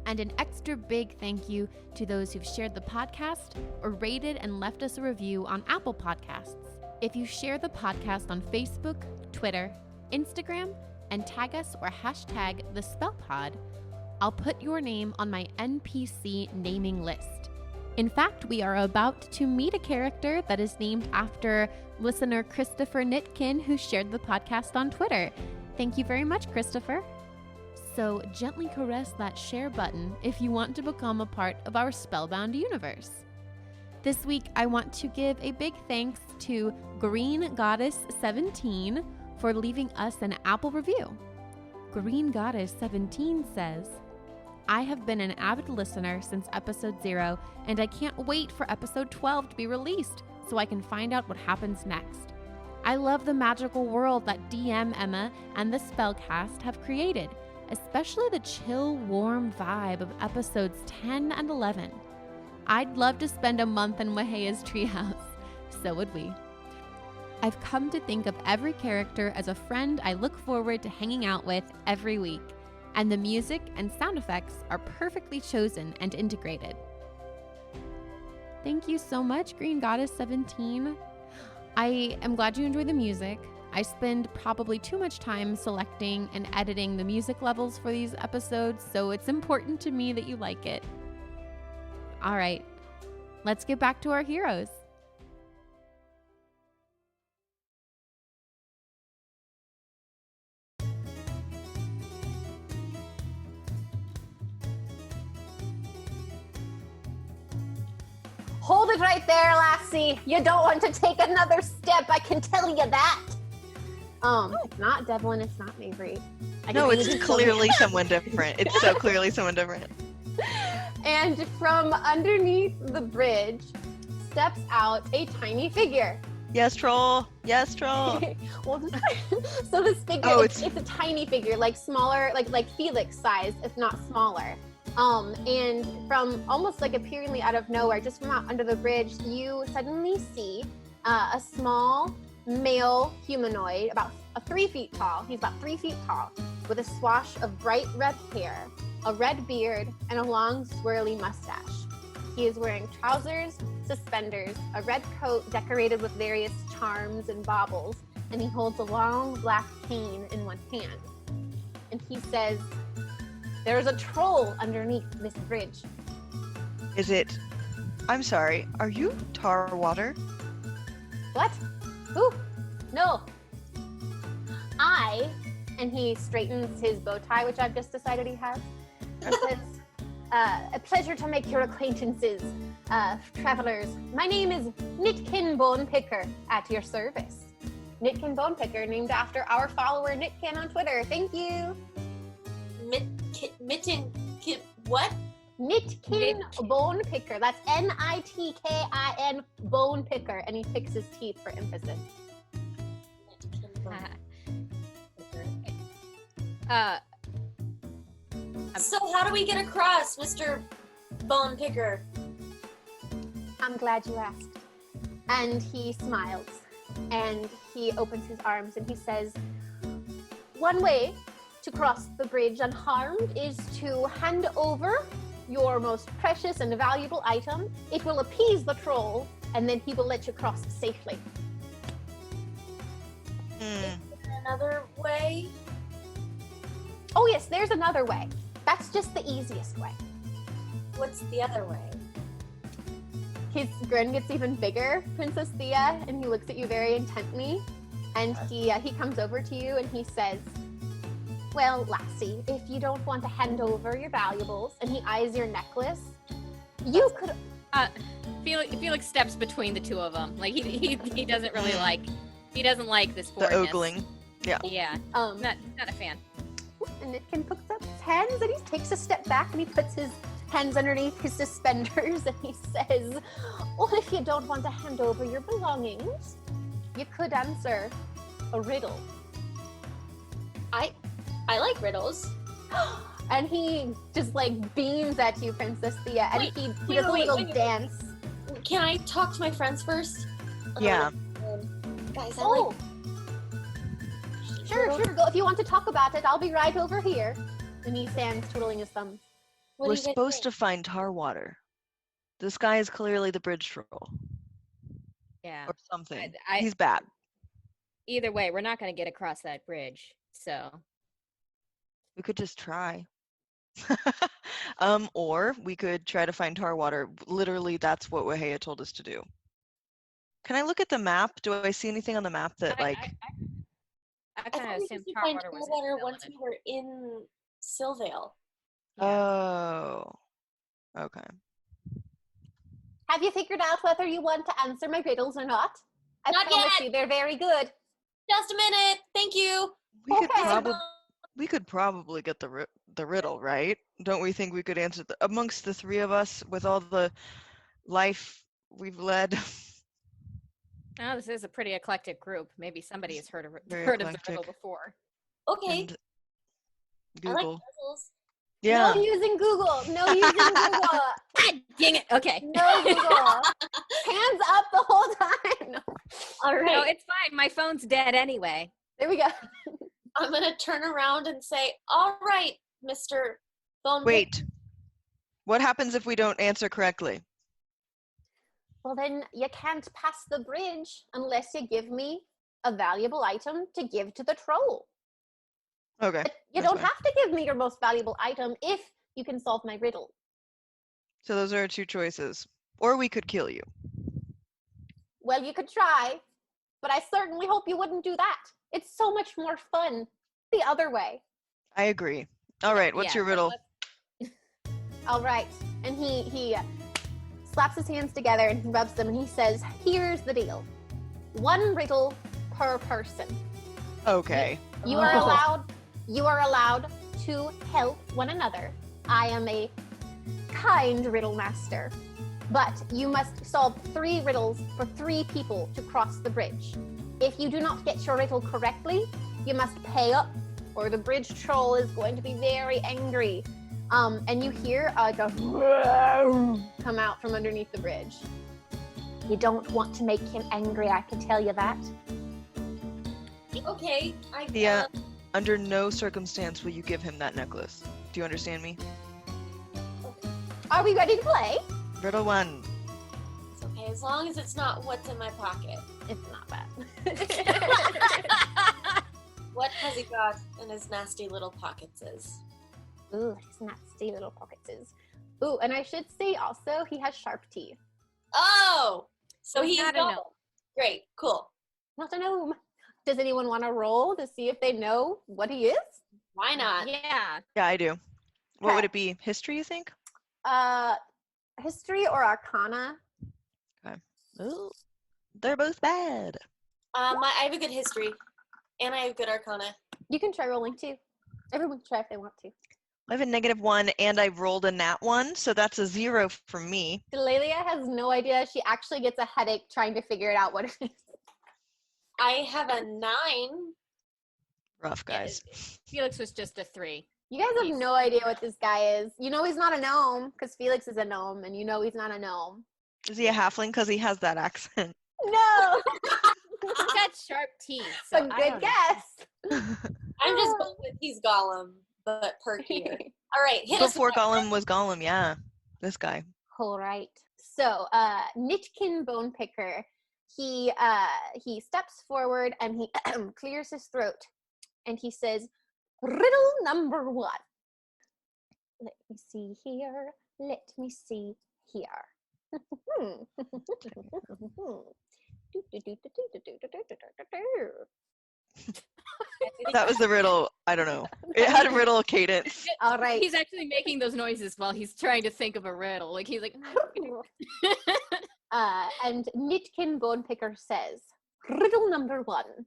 Speaker 1: And an extra big thank you to those who've shared the podcast or rated and left us a review on Apple Podcasts. If you share the podcast on Facebook, Twitter, Instagram, and tag us or hashtag the SpellPod, I'll put your name on my NPC naming list. In fact, we are about to meet a character that is named after listener Christopher Nitkin, who shared the podcast on Twitter. Thank you very much, Christopher. So gently caress that share button if you want to become a part of our Spellbound universe. This week, I want to give a big thanks to Green Goddess 17 for leaving us an Apple review. Green Goddess 17 says, "I have been an avid listener since episode 0, and I can't wait for episode 12 to be released so I can find out what happens next. I love the magical world that DM Emma and the Spellcast have created, especially the chill, warm vibe of episodes 10 and 11. I'd love to spend a month in Wahea's treehouse. So would we. I've come to think of every character as a friend I look forward to hanging out with every week, and the music and sound effects are perfectly chosen and integrated. Thank you so much, Green Goddess 17. I am glad you enjoy the music. I spend probably too much time selecting and editing the music levels for these episodes, so it's important to me that you like it. All right, let's get back to our heroes.
Speaker 5: Hold it right there, lassie. You don't want to take another step. I can tell you that. It's not Devlin. It's not Mabry.
Speaker 3: No, it's clearly someone different. It's so clearly someone different.
Speaker 5: And from underneath the bridge steps out a tiny figure.
Speaker 3: Yes, troll. Yes, troll.
Speaker 5: Well, so this figure, it's a tiny figure, like smaller, like Feliks size, if not smaller. And from almost like appearingly out of nowhere, just from out under the bridge, you suddenly see a small male humanoid, about 3 feet tall. He's about 3 feet tall, with a swash of bright red hair, a red beard, and a long swirly mustache. He is wearing trousers, suspenders, a red coat decorated with various charms and baubles, and he holds a long black cane in one hand. And he says, "There's a troll underneath this bridge."
Speaker 3: Is it? I'm sorry. Are you Tar Water?
Speaker 5: What? Who? No. And he straightens his bow tie, which I've just decided he has. He says, "A pleasure to make your acquaintances, travelers. My name is Nitkin Bonepicker, at your service." Nitkin Bonepicker, named after our follower Nitkin on Twitter. Thank you.
Speaker 2: What?
Speaker 5: Nitkin Bonepicker. That's Nitkin Bonepicker, and he picks his teeth for emphasis.
Speaker 2: So how do we get across, Mr. Bone Picker?
Speaker 5: I'm glad you asked. And he smiles, and he opens his arms, and he says, "One way to cross the bridge unharmed is to hand over your most precious and valuable item. It will appease the troll, and then he will let you cross safely."
Speaker 2: Is there another way?
Speaker 5: Oh yes, there's another way. That's just the easiest way.
Speaker 2: What's the other way?
Speaker 5: His grin gets even bigger, Princess Theia, and he looks at you very intently. And he comes over to you and he says, "Well, lassie, if you don't want to hand over your valuables," and he eyes your necklace, "you could..."
Speaker 4: Felix steps between the two of them. Like he doesn't really like. He doesn't like this
Speaker 3: The
Speaker 4: forwardness.
Speaker 3: ogling. Yeah.
Speaker 4: Yeah. Not a fan.
Speaker 5: And Nitkin puts up his hands and he takes a step back and he puts his hands underneath his suspenders and he says, "Well, if you don't want to hand over your belongings, you could answer a riddle."
Speaker 2: I like riddles.
Speaker 5: And he just like beams at you, Princess Theia, and he does a little dance.
Speaker 2: Can I talk to my friends first?
Speaker 3: Yeah.
Speaker 2: Guys,
Speaker 5: Sure, go. If you want to talk about it, I'll be right over here. And he stands twiddling his thumbs.
Speaker 3: We're supposed to find Tar Water. This guy is clearly the bridge troll.
Speaker 4: Yeah.
Speaker 3: Or something.
Speaker 4: I
Speaker 3: He's bad.
Speaker 4: Either way, we're not going to get across that bridge. So
Speaker 3: We could just try. Or we could try to find Tar Water. Literally, that's what Wahea told us to do. Can I look at the map? Do I see anything on the map that
Speaker 4: I kind of assumed Tar Water was
Speaker 2: once we were in Sylvail.
Speaker 3: Oh. Okay.
Speaker 5: Have you figured out whether you want to answer my riddles or not? I
Speaker 2: Not
Speaker 5: promise
Speaker 2: yet.
Speaker 5: you, they're very good.
Speaker 2: Just a minute. Thank you.
Speaker 3: We could probably get the riddle, right? Don't we think we could answer amongst the three of us with all the life we've led?
Speaker 4: Oh, this is a pretty eclectic group. Maybe somebody has heard of the
Speaker 3: eclectic.
Speaker 4: riddle before.
Speaker 2: Okay.
Speaker 3: And
Speaker 2: I like
Speaker 3: Google.
Speaker 2: puzzles.
Speaker 3: Yeah.
Speaker 5: No using Google. No using Google.
Speaker 4: God dang it. Okay.
Speaker 5: No Google. Hands up the whole time. No.
Speaker 2: All right.
Speaker 4: No, it's fine. My phone's dead anyway.
Speaker 5: There we go.
Speaker 2: I'm going to turn around and say, all right, Mr. Bone.
Speaker 3: Wait. What happens if we don't answer correctly?
Speaker 5: Well, then you can't pass the bridge unless you give me a valuable item to give to the troll.
Speaker 3: Okay.
Speaker 5: But you
Speaker 3: that's
Speaker 5: don't
Speaker 3: fine.
Speaker 5: have to give me your most valuable item if you can solve my riddle.
Speaker 3: So those are our two choices. Or we could kill you.
Speaker 5: Well, you could try, but I certainly hope you wouldn't do that. It's so much more fun the other way.
Speaker 3: I agree. All right, what's your riddle?
Speaker 5: All right. And he slaps his hands together and he rubs them and he says, here's the deal. 1 riddle per person.
Speaker 3: Okay.
Speaker 5: You are allowed to help one another. I am a kind riddle master. But you must solve 3 riddles for 3 people to cross the bridge. If you do not get your riddle correctly, you must pay up or the bridge troll is going to be very angry. And you hear like a come out from underneath the bridge. You don't want to make him angry, I can tell you that.
Speaker 2: Okay.
Speaker 3: Thea, under no circumstance will you give him that necklace. Do you understand me?
Speaker 5: Are we ready to play?
Speaker 3: Riddle 1.
Speaker 2: It's okay, as long as it's not what's in my pocket.
Speaker 5: It's not bad.
Speaker 2: What has he got in his nasty little pockets is?
Speaker 5: Ooh, his nasty little pockets is. Ooh, and I should say also he has sharp teeth.
Speaker 2: Oh! So he's
Speaker 4: not a
Speaker 2: gnome.
Speaker 4: gnome.
Speaker 2: Great, cool.
Speaker 5: Not a gnome. Does anyone want to roll to see if they know what he is?
Speaker 2: Why not?
Speaker 4: Yeah.
Speaker 3: Yeah, I do. What
Speaker 5: Okay.
Speaker 3: would it be? History, you think?
Speaker 5: History or Arcana?
Speaker 3: Ooh, they're both bad.
Speaker 2: I have a good history, and I have good arcana.
Speaker 5: You can try rolling too. Everyone can try if they want to.
Speaker 3: I have a -1 and I rolled a nat 1, so that's a 0 for me.
Speaker 5: Delaelia has no idea. She actually gets a headache trying to figure it out what it is.
Speaker 2: I have a 9.
Speaker 3: Rough, guys.
Speaker 4: Felix was just a 3.
Speaker 5: You guys have no idea what this guy is. You know he's not a gnome because Feliks is a gnome, and you know he's not a gnome.
Speaker 3: Is he a halfling because he has that accent?
Speaker 5: No!
Speaker 4: He's got sharp teeth. So
Speaker 5: A good guess.
Speaker 2: I'm just going with he's Gollum, but perkier. All right, hit us.
Speaker 3: Before
Speaker 2: with that.
Speaker 3: Gollum was Gollum, yeah. This guy.
Speaker 5: All right. So, Nitkin Bonepicker, he steps forward and he clears his throat, and he says, "Riddle number 1. Let me see here. Let me see here."
Speaker 3: That was the riddle. I don't know. It had a riddle cadence.
Speaker 5: All right.
Speaker 4: He's actually making those noises while he's trying to think of a riddle. Like he's like,
Speaker 5: And Nitkin Bonepicker says, "Riddle number 1.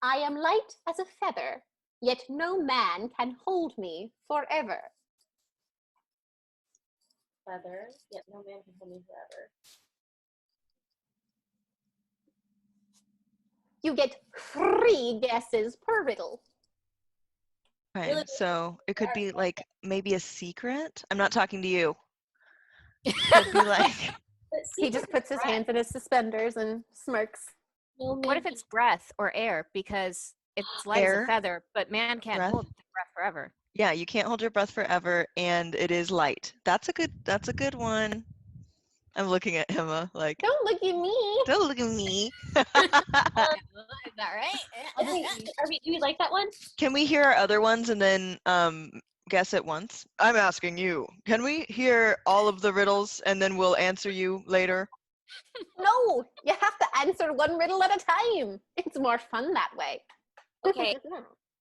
Speaker 5: I am light as a feather, yet no man can hold me forever."
Speaker 2: Feather, yet no man can hold me forever.
Speaker 5: You get 3 guesses per riddle.
Speaker 3: Okay,
Speaker 2: Really?
Speaker 3: so it could be like maybe a secret. I'm not talking to you. It could be like
Speaker 2: But
Speaker 5: He just puts his hands in his suspenders and smirks.
Speaker 4: what if it's breath or air? Because it's light as
Speaker 3: Air?
Speaker 4: a feather, but man can't
Speaker 3: Breath?
Speaker 4: hold the breath forever.
Speaker 3: yeah, you can't hold your breath forever, and it is light. That's a good one. I'm looking at Emma like,
Speaker 5: Don't look at me.
Speaker 3: don't look at me.
Speaker 4: Is that right?
Speaker 2: Do you like that one?
Speaker 3: Can we hear our other ones and then guess at once? I'm asking you. Can we hear all of the riddles and then we'll answer you later?
Speaker 5: No, you have to answer one riddle at a time. It's more fun that way.
Speaker 2: Okay.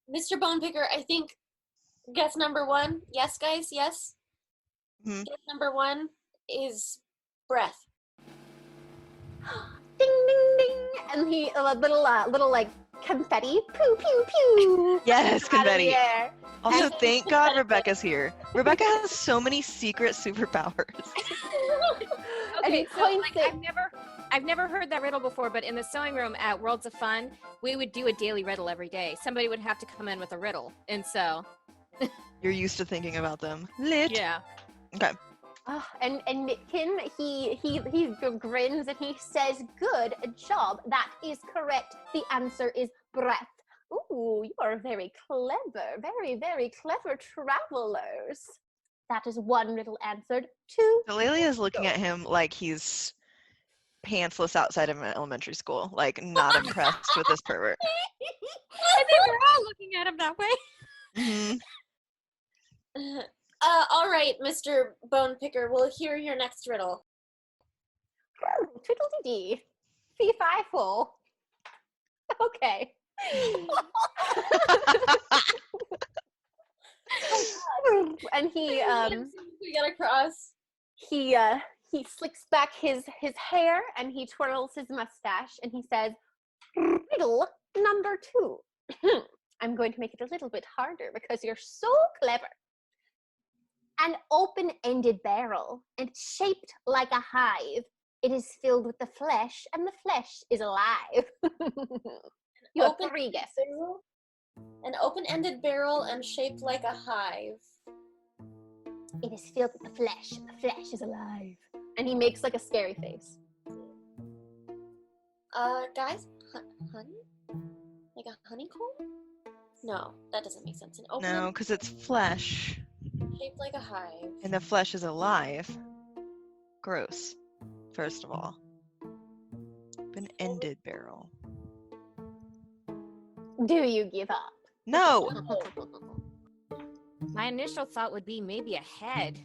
Speaker 2: Mr. Bonepicker, I think guess number 1. Yes, guys, yes.
Speaker 3: Mhm.
Speaker 2: Guess number 1 is breath.
Speaker 5: Ding, ding, ding. And he, a little like confetti. Pew, pew, pew.
Speaker 3: Yes,
Speaker 5: out of the
Speaker 3: confetti.
Speaker 5: air.
Speaker 3: Also,
Speaker 5: And-
Speaker 3: thank God Rebecca's here. Rebecca has so many secret superpowers.
Speaker 5: And he
Speaker 4: Okay, so
Speaker 5: points
Speaker 4: like
Speaker 5: it.
Speaker 4: I've never heard that riddle before, but in the sewing room at Worlds of Fun, we would do a daily riddle every day. Somebody would have to come in with a riddle, and so
Speaker 3: You're used to thinking about them. Lit.
Speaker 6: Yeah.
Speaker 3: Okay.
Speaker 5: And Mitkin, he grins and he says, "Good job. That is correct. The answer is breath." Ooh, you are very clever. Very, very clever travelers. That is one riddle answered. 2.
Speaker 3: Delaelia is looking at him like he's pantsless outside of an elementary school. Like, not impressed with this pervert.
Speaker 6: I think we're all looking at him that way.
Speaker 3: Mm-hmm.
Speaker 2: All right, Mr. Bone Picker, we'll hear your next riddle.
Speaker 5: Twiddle-dee-dee. Fee-fi-fo. Okay. And he
Speaker 2: We got across.
Speaker 5: he slicks back his hair and he twirls his mustache and he says, "Riddle number 2. I'm going to make it a little bit harder because you're so clever. An open-ended barrel and shaped like a hive. It is filled with the flesh, and the flesh is alive." You have 3 guesses.
Speaker 2: An open-ended barrel and shaped like a hive.
Speaker 5: It is filled with the flesh, and the flesh is alive. And he makes like a scary face.
Speaker 2: Guys, honey? Like a honeycomb? No, that doesn't make sense. An open
Speaker 3: No, because it's flesh,
Speaker 2: shaped like a hive.
Speaker 3: and the flesh is alive. Gross, first of all. Open-ended barrel.
Speaker 5: Do you give up?
Speaker 3: No!
Speaker 6: My initial thought would be maybe a head.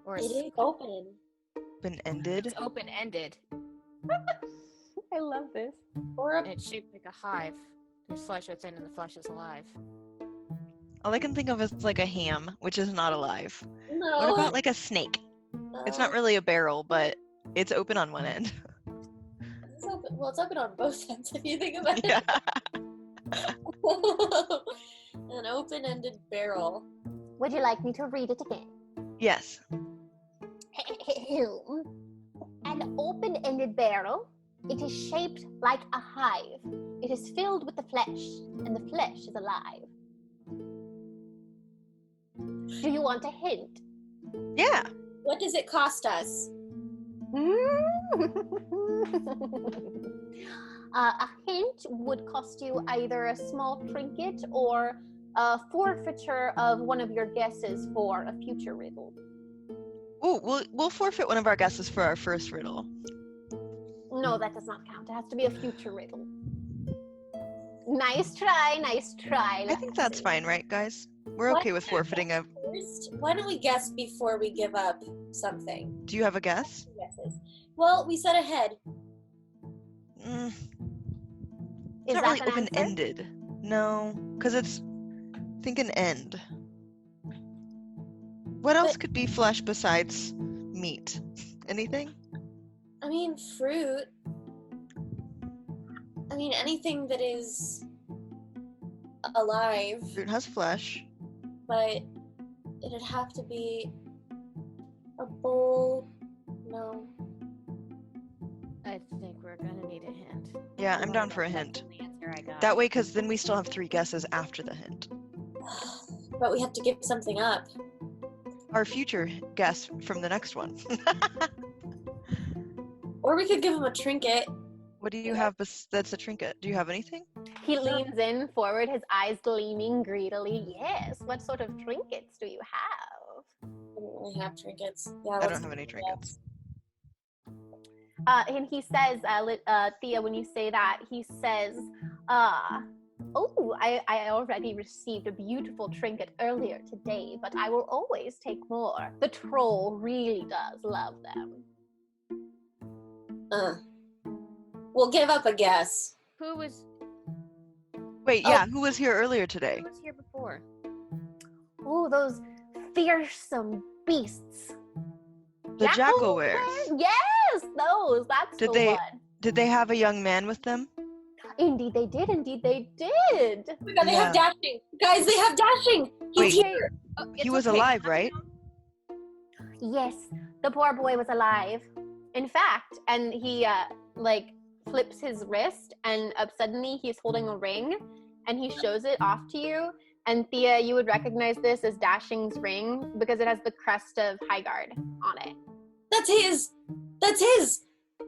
Speaker 6: Or
Speaker 2: It is open.
Speaker 3: Open-ended?
Speaker 6: it's open-ended.
Speaker 5: I love this.
Speaker 2: Or
Speaker 6: And
Speaker 2: a
Speaker 6: it's shaped like a hive. There's flesh within and the flesh is alive.
Speaker 3: All I can think of is like a ham, which is not alive.
Speaker 2: no.
Speaker 3: What about like a snake? It's not really a barrel, but it's open on one end.
Speaker 2: It's open. Well, it's open on both ends if you think about
Speaker 3: Yeah.
Speaker 2: it. An open-ended barrel.
Speaker 5: Would you like me to read it again?
Speaker 3: Yes.
Speaker 5: An open-ended barrel. It is shaped like a hive. It is filled with the flesh, and the flesh is alive. Do you want a hint?
Speaker 3: Yeah.
Speaker 2: What does it cost us?
Speaker 5: A hint would cost you either a small trinket or a forfeiture of one of your guesses for a future riddle.
Speaker 3: Ooh, we'll forfeit one of our guesses for our first riddle.
Speaker 5: No, that does not count. It has to be a future riddle. Nice try, nice try.
Speaker 3: I think that's fine, right, guys? We're okay with forfeiting a...
Speaker 2: First, why don't we guess before we give up something?
Speaker 3: Do you have a guess?
Speaker 2: Guesses. Well, we said a head.
Speaker 3: Mm,
Speaker 5: Is
Speaker 3: it's not
Speaker 5: that
Speaker 3: really
Speaker 5: an answer?
Speaker 3: open-ended. No, because it's... think an end. What else could be flesh besides meat? Anything?
Speaker 2: I mean, fruit. I mean, anything that is alive,
Speaker 3: Fruit has flesh.
Speaker 2: but it'd have to be a bowl. No.
Speaker 6: I think we're gonna need a hint.
Speaker 3: Yeah, I'm down for a hint.
Speaker 6: That's the answer I got.
Speaker 3: That way, because then we still have 3 guesses after the hint.
Speaker 2: But we have to give something up.
Speaker 3: Our future guess from the next one.
Speaker 2: Or we could give him a trinket.
Speaker 3: What do you have that's a trinket? Do you have anything?
Speaker 5: He leans in forward, his eyes gleaming greedily. Yes, what sort of trinkets do you have?
Speaker 2: I don't really have trinkets. Yeah,
Speaker 3: I
Speaker 2: let's
Speaker 3: don't have any trinkets.
Speaker 5: And he says, Thea, when you say that, he says, oh, I already received a beautiful trinket earlier today, but I will always take more. The troll really does love them.
Speaker 2: We'll give up a guess.
Speaker 6: Who was
Speaker 3: Wait, yeah, who was here earlier today?
Speaker 6: who was here before?
Speaker 5: Oh, those fearsome beasts.
Speaker 3: The jackal wares.
Speaker 5: Yes, those. That's
Speaker 3: Did
Speaker 5: the
Speaker 3: they-
Speaker 5: one.
Speaker 3: Did they have a young man with them?
Speaker 5: Indeed they did. Indeed they did.
Speaker 2: Oh my god, they have dashing. Guys, they have dashing. He's
Speaker 3: Wait.
Speaker 2: here.
Speaker 6: Oh,
Speaker 3: He
Speaker 6: it's
Speaker 3: was
Speaker 6: okay.
Speaker 3: alive, right?
Speaker 5: Yes, the poor boy was alive. In fact, and he flips his wrist, and suddenly he's holding a ring, and he shows it off to you, And Thea, you would recognize this as Dashing's ring because it has the crest of Highguard on it.
Speaker 2: That's his! That's his!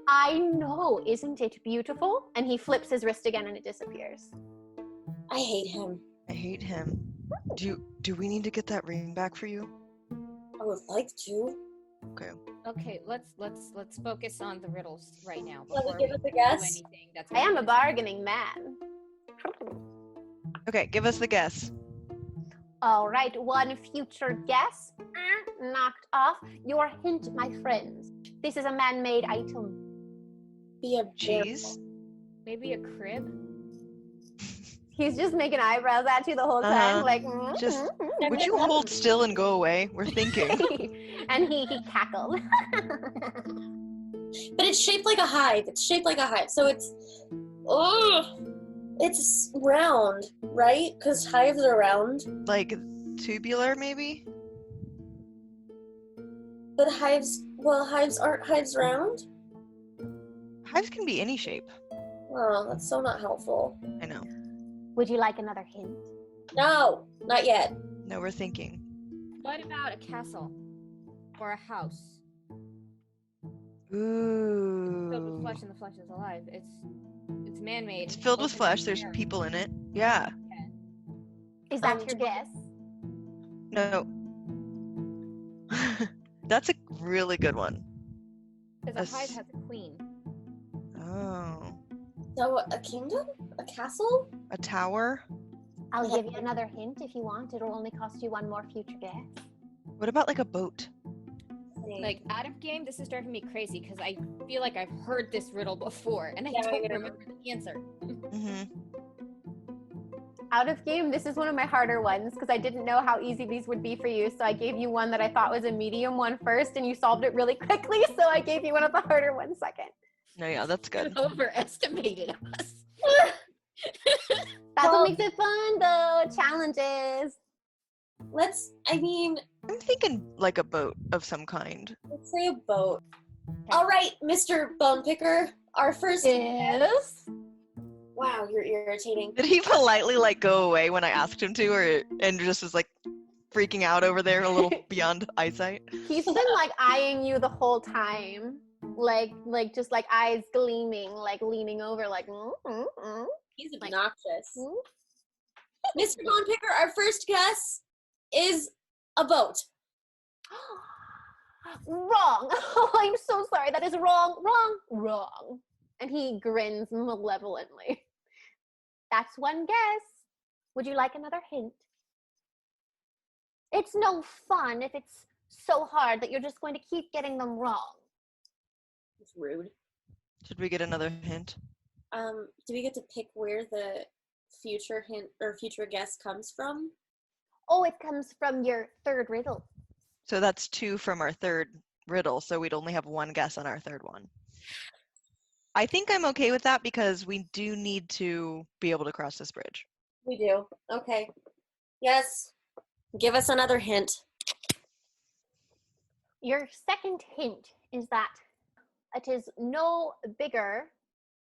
Speaker 5: I know, isn't it beautiful? And he flips his wrist again and it disappears.
Speaker 2: I hate him.
Speaker 3: I hate him. Do we need to get that ring back for you?
Speaker 2: I would like to.
Speaker 3: Okay.
Speaker 6: Okay, let's focus on the riddles right now
Speaker 2: Shall
Speaker 6: before
Speaker 2: we give it a
Speaker 6: do
Speaker 2: guess?
Speaker 6: anything that's
Speaker 5: I am a
Speaker 6: gonna-
Speaker 5: bargaining man.
Speaker 3: Okay, give us the guess.
Speaker 5: All right, one future guess. Knocked off. Your hint, my friends. This is a man-made item.
Speaker 2: Be a
Speaker 3: Cheese?
Speaker 6: Maybe a crib?
Speaker 5: He's just making eyebrows at you the whole time, like.
Speaker 3: Just- Would you hold still and go away? We're thinking.
Speaker 5: And he cackled.
Speaker 2: But it's shaped like a hive. It's shaped like a hive. So it's, it's round, right? Because hives are round.
Speaker 3: Like tubular, maybe?
Speaker 2: But hives aren't hives round?
Speaker 3: Hives can be any shape.
Speaker 2: Oh, that's so not helpful.
Speaker 3: I know.
Speaker 5: Would you like another hint?
Speaker 2: No, not yet.
Speaker 3: No, we're thinking.
Speaker 6: What about a castle? Or a house?
Speaker 3: Ooh.
Speaker 6: Filled with flesh and the flesh is alive. It's man-made.
Speaker 3: It's filled with
Speaker 6: open
Speaker 3: flesh.
Speaker 6: in
Speaker 3: There's
Speaker 6: air.
Speaker 3: people in it. Yeah.
Speaker 5: Is that your guess?
Speaker 3: No. That's a really good one.
Speaker 6: Because a hive
Speaker 3: That's-
Speaker 6: has a queen.
Speaker 3: Oh.
Speaker 2: So a kingdom? A castle?
Speaker 3: A tower?
Speaker 5: I'll give you another hint if you want. It'll only cost you one more future guess.
Speaker 3: What about like a boat?
Speaker 6: Like, out of game, this is driving me crazy because I feel like I've heard this riddle before and I
Speaker 2: Yeah,
Speaker 6: don't
Speaker 2: yeah.
Speaker 6: remember the answer.
Speaker 3: Mm-hmm.
Speaker 5: Out of game, this is one of my harder ones because I didn't know how easy these would be for you. So I gave you one that I thought was a medium one first and you solved it really quickly. So I gave you one of the harder ones second.
Speaker 3: No, yeah, that's
Speaker 6: You
Speaker 3: good.
Speaker 6: overestimated us.
Speaker 5: That's
Speaker 2: Well-
Speaker 5: what makes it fun though. Challenges.
Speaker 3: I'm thinking like a boat of some kind.
Speaker 2: Let's say a boat. All right, Mr. Bone Picker, our first.
Speaker 5: Yes.
Speaker 2: Wow, you're irritating.
Speaker 3: Did he politely like go away when I asked him to, or and just was like freaking out over there a little beyond eyesight?
Speaker 5: He's been like eyeing you the whole time. Like just like eyes gleaming, like leaning over, like
Speaker 2: He's
Speaker 5: Like-
Speaker 2: obnoxious. Mr. Bone Picker, our first guess is a boat.
Speaker 5: Wrong. Oh, I'm so sorry. That is wrong. And he grins malevolently. That's one guess. Would you like another hint? It's no fun if it's so hard that you're just going to keep getting them wrong.
Speaker 2: It's rude.
Speaker 3: Should we get another hint?
Speaker 2: Do we get to pick where the future hint or future guess comes from?
Speaker 5: Oh, it comes from your third riddle.
Speaker 3: So that's 2 from our third riddle, so we'd only have 1 guess on our third one. I think I'm okay with that because we do need to be able to cross this bridge.
Speaker 2: We do. Okay. Yes. Give us another hint.
Speaker 5: Your second hint is that it is no bigger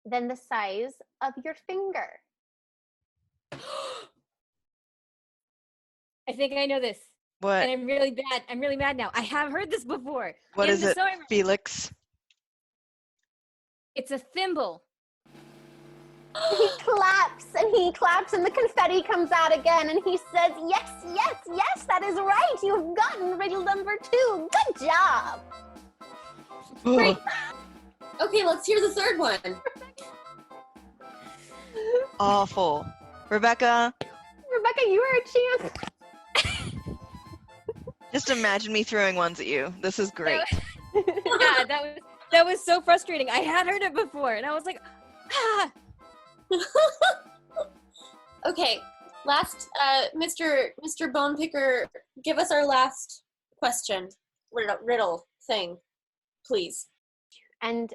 Speaker 5: than the size of your finger.
Speaker 6: I think I know this.
Speaker 3: What?
Speaker 6: And I'm really bad. I'm really mad now. I have heard this before.
Speaker 3: What
Speaker 6: In
Speaker 3: is
Speaker 6: the
Speaker 3: it,
Speaker 6: sewing room.
Speaker 3: Felix?
Speaker 6: It's a thimble.
Speaker 5: He claps and the confetti comes out again and he says, yes, that is right. You've gotten riddle number 2. Good job.
Speaker 2: Great. Okay, let's hear the third one.
Speaker 3: Awful. Rebecca,
Speaker 5: Rebecca, you are a champ.
Speaker 3: just imagine me throwing ones at you. This is great.
Speaker 6: Yeah, that was so frustrating. I had heard it before, and I was like, ah.
Speaker 2: Okay, last, Mr. Bone Picker, give us our last question. Riddle thing, please.
Speaker 5: And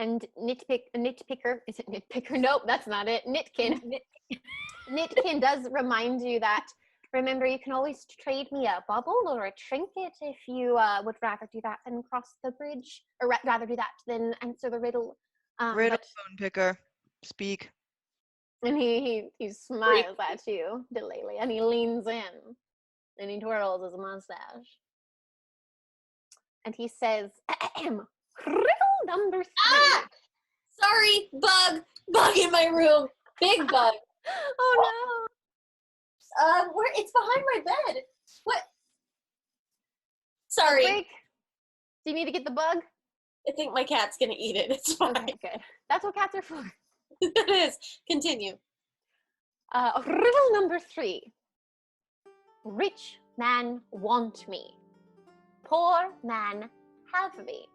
Speaker 5: nitpicker, is it nitpicker? Nope, that's not it. Nitkin. Nitkin does remind you that, remember, you can always trade me a bubble or a trinket if you would rather do that than cross the bridge, or rather do that than answer the riddle.
Speaker 3: Riddle
Speaker 5: But
Speaker 3: phone picker. Speak.
Speaker 5: And he smiles at you, Delaelia, and he leans in and he twirls his mustache. And he says, riddle number 3.
Speaker 2: Ah! Sorry, bug in my room. Big bug.
Speaker 5: Oh
Speaker 2: Where? It's behind my bed. What?
Speaker 5: no.
Speaker 2: Sorry.
Speaker 5: Break. Do you need to get the bug?
Speaker 2: I think my cat's gonna eat it. It's fine.
Speaker 5: Okay, good. That's what cats are for.
Speaker 2: It is. Continue.
Speaker 5: Riddle number 3. Rich man want me. Poor man have me.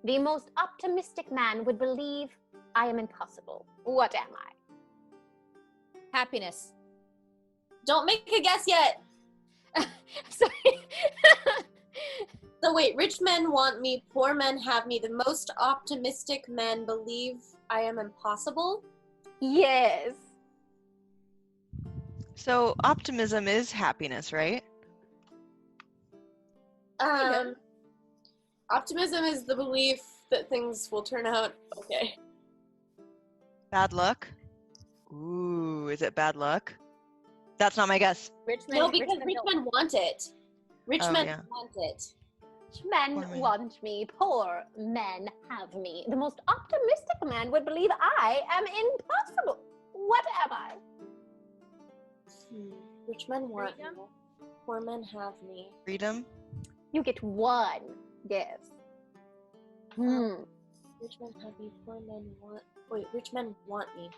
Speaker 5: The most optimistic man would believe I am impossible. What am I?
Speaker 6: Happiness.
Speaker 2: Don't make a guess yet.
Speaker 6: Sorry.
Speaker 2: So wait, rich men want me, poor men have me. The most optimistic men believe I am impossible.
Speaker 5: Yes.
Speaker 3: So optimism is happiness, right?
Speaker 2: Optimism is the belief that things will turn out okay.
Speaker 3: Bad luck? Ooh, is it bad luck? That's not my guess.
Speaker 6: Rich men,
Speaker 2: No, because rich
Speaker 6: don't-
Speaker 2: men want it. Rich
Speaker 3: Oh,
Speaker 2: men
Speaker 3: yeah.
Speaker 2: want it.
Speaker 5: Rich men
Speaker 3: Poor men.
Speaker 5: want me. Poor men have me. The most optimistic man would believe I am impossible. What am I?
Speaker 2: Rich men want
Speaker 6: Freedom?
Speaker 2: me. Poor men have me.
Speaker 3: Freedom?
Speaker 5: You get 1 guess.
Speaker 2: Rich men have me. Poor men want. Wait, rich men want me.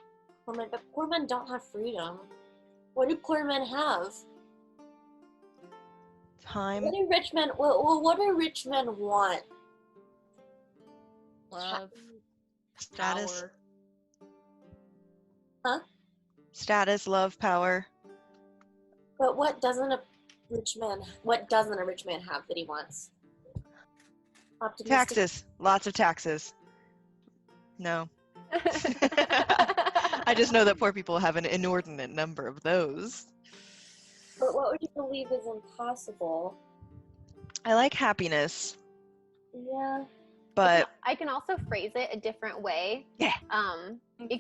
Speaker 2: Poor men, but poor men don't have freedom. What do poor men have?
Speaker 3: Time?
Speaker 2: What do rich men? What do rich men want?
Speaker 6: love,
Speaker 3: Status?
Speaker 6: power.
Speaker 2: Huh?
Speaker 3: Status, love, power.
Speaker 2: But what doesn't a rich man? What doesn't a rich man have that he wants? Optimistic.
Speaker 3: Taxes. Lots of taxes. No. I just know that poor people have an inordinate number of those.
Speaker 2: But what would you believe is impossible?
Speaker 3: I like happiness,
Speaker 2: Yeah.
Speaker 3: but
Speaker 5: I can also phrase it a different way.
Speaker 3: Yeah.
Speaker 5: You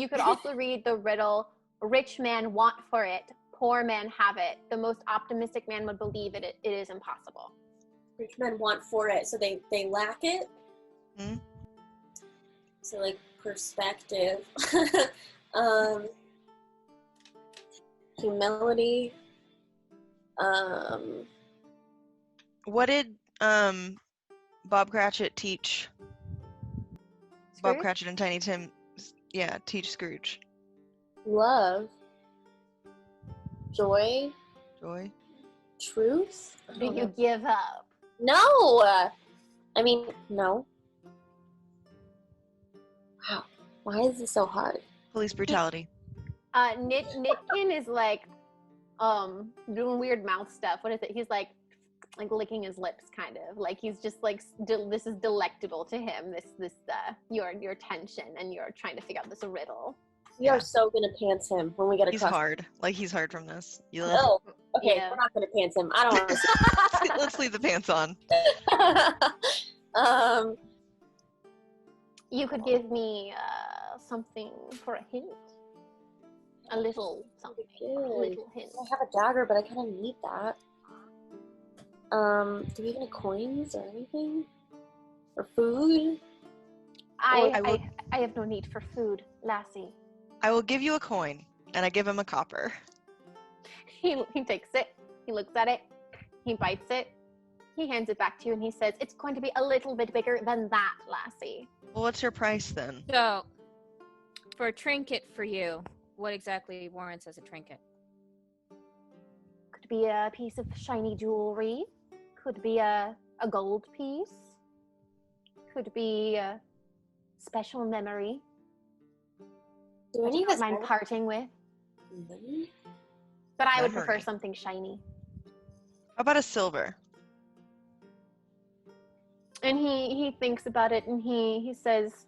Speaker 5: could also read the riddle, rich man want for it, poor man have it. The most optimistic man would believe it is impossible.
Speaker 2: Rich men want for it, so they lack it.
Speaker 3: Hmm?
Speaker 2: So like perspective, humility.
Speaker 3: what did Bob Cratchit teach? Bob
Speaker 5: Scrooge?
Speaker 3: Cratchit and Tiny Tim, teach Scrooge.
Speaker 2: Love, joy,
Speaker 3: Joy.
Speaker 2: truth. I
Speaker 5: Do
Speaker 2: don't
Speaker 5: you
Speaker 2: know.
Speaker 5: give up?
Speaker 2: No. I mean, no. Wow. Why is this so hard?
Speaker 3: Police brutality.
Speaker 5: Nitkin is like doing weird mouth stuff. What is it? He's like licking his lips, kind of like he's just like this is delectable to him. This your tension, and you're trying to figure out this riddle.
Speaker 2: We are so gonna pants him when we get
Speaker 3: He's
Speaker 2: across.
Speaker 3: hard. Like, he's hard from this.
Speaker 2: Oh, okay.
Speaker 5: Yeah.
Speaker 2: We're not gonna pants him. I don't want to see.
Speaker 3: Let's leave the pants on.
Speaker 5: You could give me something for a hint. A little something. A little hint.
Speaker 2: I have a dagger, but I kind of need that. Do we have any coins or anything? Or food?
Speaker 5: I have no need for food, lassie.
Speaker 3: I will give you a coin, and I give him a copper.
Speaker 5: He takes it. He looks at it. He bites it. He hands it back to you, and he says, "It's going to be a little bit bigger than that, lassie."
Speaker 3: Well, what's your price then?
Speaker 6: So, for a trinket for you, what exactly warrants as a trinket?
Speaker 5: Could be a piece of shiny jewelry. Could be a gold piece. Could be a special memory.
Speaker 2: Do
Speaker 5: I
Speaker 2: any of
Speaker 5: don't
Speaker 2: us
Speaker 5: mind
Speaker 2: have
Speaker 5: parting with.
Speaker 2: money?
Speaker 5: But I would prefer
Speaker 3: Memory.
Speaker 5: something shiny.
Speaker 3: How about a silver?
Speaker 5: And he thinks about it, and he says,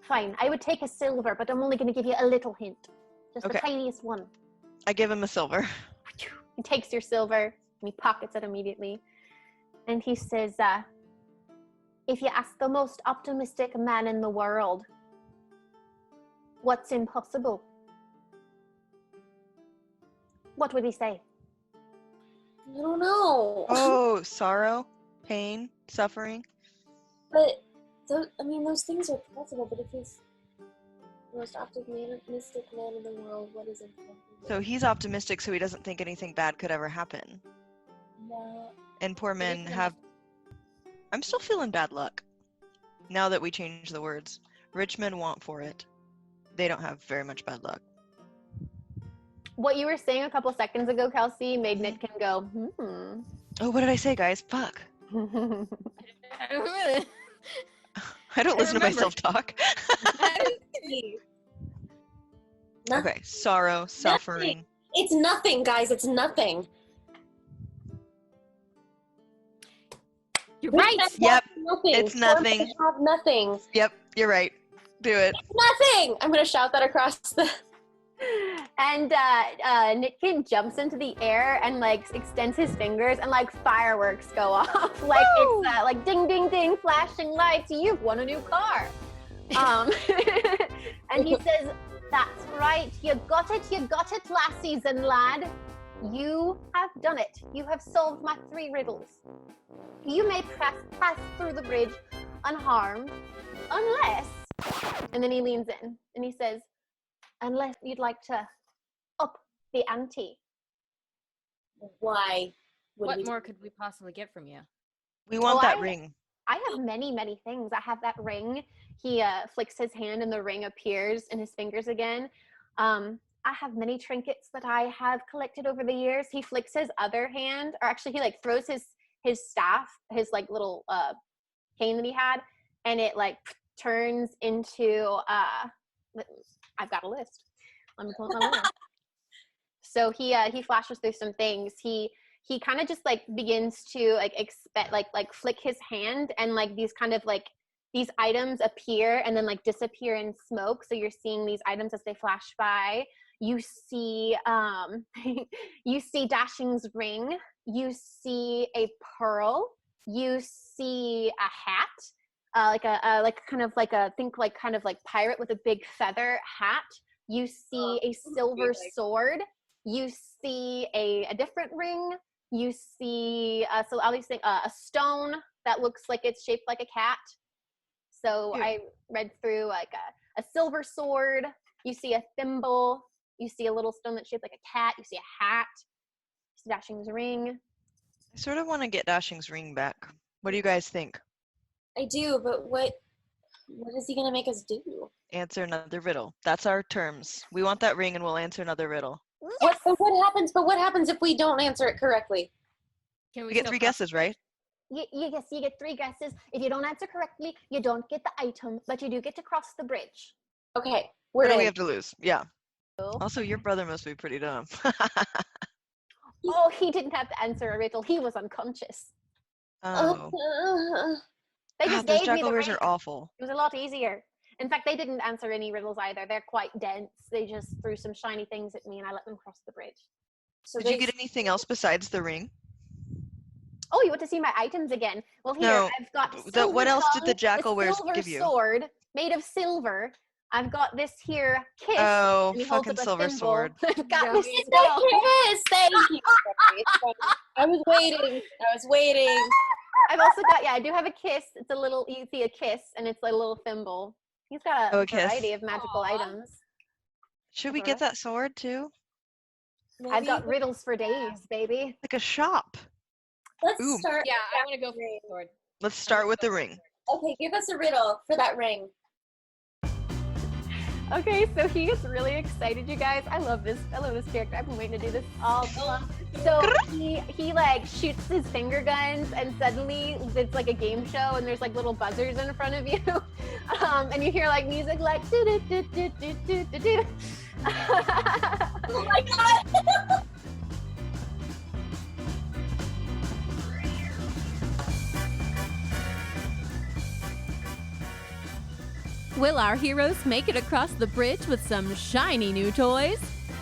Speaker 5: "Fine, I would take a silver, but I'm only going to give you a little hint. Just
Speaker 3: Okay.
Speaker 5: the tiniest one."
Speaker 3: I give him a silver.
Speaker 5: He takes your silver, and he pockets it immediately. And he says, "If you ask the most optimistic man in the world, what's impossible? What would he say?
Speaker 2: I don't know.
Speaker 3: Oh, sorrow, pain, suffering.
Speaker 2: But those things are possible. But if he's the most optimistic man in the world, what is it?
Speaker 3: So he's optimistic, so he doesn't think anything bad could ever happen.
Speaker 2: No.
Speaker 3: And poor men have... I'm still feeling bad luck. Now that we changed the words. Rich men want for it. They don't have very much bad luck.
Speaker 5: What you were saying a couple seconds ago, Kelsey, made Nitkin go,
Speaker 3: Oh, what did I say, guys? Fuck. I don't listen to myself talk. Okay, sorrow, suffering.
Speaker 2: It's nothing, guys. It's nothing.
Speaker 6: You're right.
Speaker 3: Yep,
Speaker 2: Nothing.
Speaker 3: it's nothing.
Speaker 2: Have nothing.
Speaker 3: Yep, you're right. Do it.
Speaker 2: Nothing. I'm gonna shout that across the.
Speaker 5: And Nitkin jumps into the air and like extends his fingers and like fireworks go off. Like
Speaker 6: Woo!
Speaker 5: it's like ding ding ding flashing lights. You've won a new car. And he says, "That's right. You got it, lassies and lad. You have done it. You have solved my 3 riddles. You may pass through the bridge unharmed, unless..." And then he leans in and he says, "Unless you'd like to up the ante."
Speaker 2: Why?
Speaker 6: What more could we possibly get from you?
Speaker 3: We want
Speaker 5: Oh,
Speaker 3: that ring.
Speaker 5: I have many, many things. I have that ring. He flicks his hand and the ring appears in his fingers again. I have many trinkets that I have collected over the years. He flicks his other hand, or actually he like throws his staff, his like little cane that he had, and it like turns into I've got a list. Let me pull up my list. So he flashes through some things. He kind of just like begins to like flick his hand, and like these kind of like these items appear and then like disappear in smoke. So you're seeing these items as they flash by. You see you see Dashing's ring. You see a pearl. You see a hat. Like kind of like pirate with a big feather hat. You see a silver sword. You see a different ring. You see so all these things, a stone that looks like it's shaped like a cat. So I read through like a silver sword. You see a thimble. You see a little stone that's shaped like a cat. You see a hat. You see Dashing's ring.
Speaker 3: I sort of want to get Dashing's ring back. What do you guys think?
Speaker 2: I do, but what is he gonna make us do?
Speaker 3: Answer another riddle. That's our terms. We want that ring and we'll answer another riddle.
Speaker 2: Yes. What happens if we don't answer it correctly?
Speaker 6: Can
Speaker 3: We get 3 guesses, right?
Speaker 5: Yes, you get 3 guesses. If you don't answer correctly, you don't get the item, but you do get to cross the bridge.
Speaker 2: Okay,
Speaker 3: What
Speaker 2: we're
Speaker 3: do
Speaker 2: in.
Speaker 3: we have to lose? Yeah.
Speaker 5: Oh.
Speaker 3: Also, your brother must be pretty dumb.
Speaker 5: Oh, he didn't have to answer a riddle. He was unconscious.
Speaker 3: Oh.
Speaker 5: They
Speaker 3: God,
Speaker 5: just
Speaker 3: those
Speaker 5: gave me the
Speaker 3: jackalwares
Speaker 5: ring.
Speaker 3: are awful.
Speaker 5: It was a lot easier. In fact, they didn't answer any riddles either. They're quite dense. They just threw some shiny things at me and I let them cross the bridge.
Speaker 2: So
Speaker 3: Did you get anything else besides the ring?
Speaker 5: Oh, you want to see my items again? Well, here,
Speaker 3: No.
Speaker 5: I've got
Speaker 3: What else did the
Speaker 5: tongue,
Speaker 3: jackalwares
Speaker 5: silver
Speaker 3: give you?
Speaker 5: sword made of silver. I've got this here kiss.
Speaker 3: Oh,
Speaker 5: and he holds
Speaker 3: fucking
Speaker 5: up a
Speaker 3: silver
Speaker 5: thimble.
Speaker 3: sword.
Speaker 5: I've got
Speaker 6: Yeah,
Speaker 5: this
Speaker 6: me
Speaker 5: spell.
Speaker 2: Yes, thank you. I was waiting.
Speaker 5: I've also got, I do have a kiss. It's a little, you see a kiss, and it's like a little thimble. He's got a
Speaker 3: kiss.
Speaker 5: variety of magical
Speaker 6: Aww.
Speaker 5: items.
Speaker 3: Should we get that sword too?
Speaker 5: I've got riddles for days, baby.
Speaker 3: Like a shop.
Speaker 2: Let's
Speaker 3: Ooh.
Speaker 2: start.
Speaker 6: Yeah, I want to go for the sword.
Speaker 3: Let's start with the ring.
Speaker 2: Okay, give us a riddle for that ring.
Speaker 5: Okay, so he gets really excited, you guys. I love this character. I've been waiting to do this all along. So he like shoots his finger guns, and suddenly it's like a game show, and there's like little buzzers in front of you, and you hear like music like do do do do do do do do.
Speaker 2: Oh my god!
Speaker 1: Will our heroes make it across the bridge with some shiny new toys?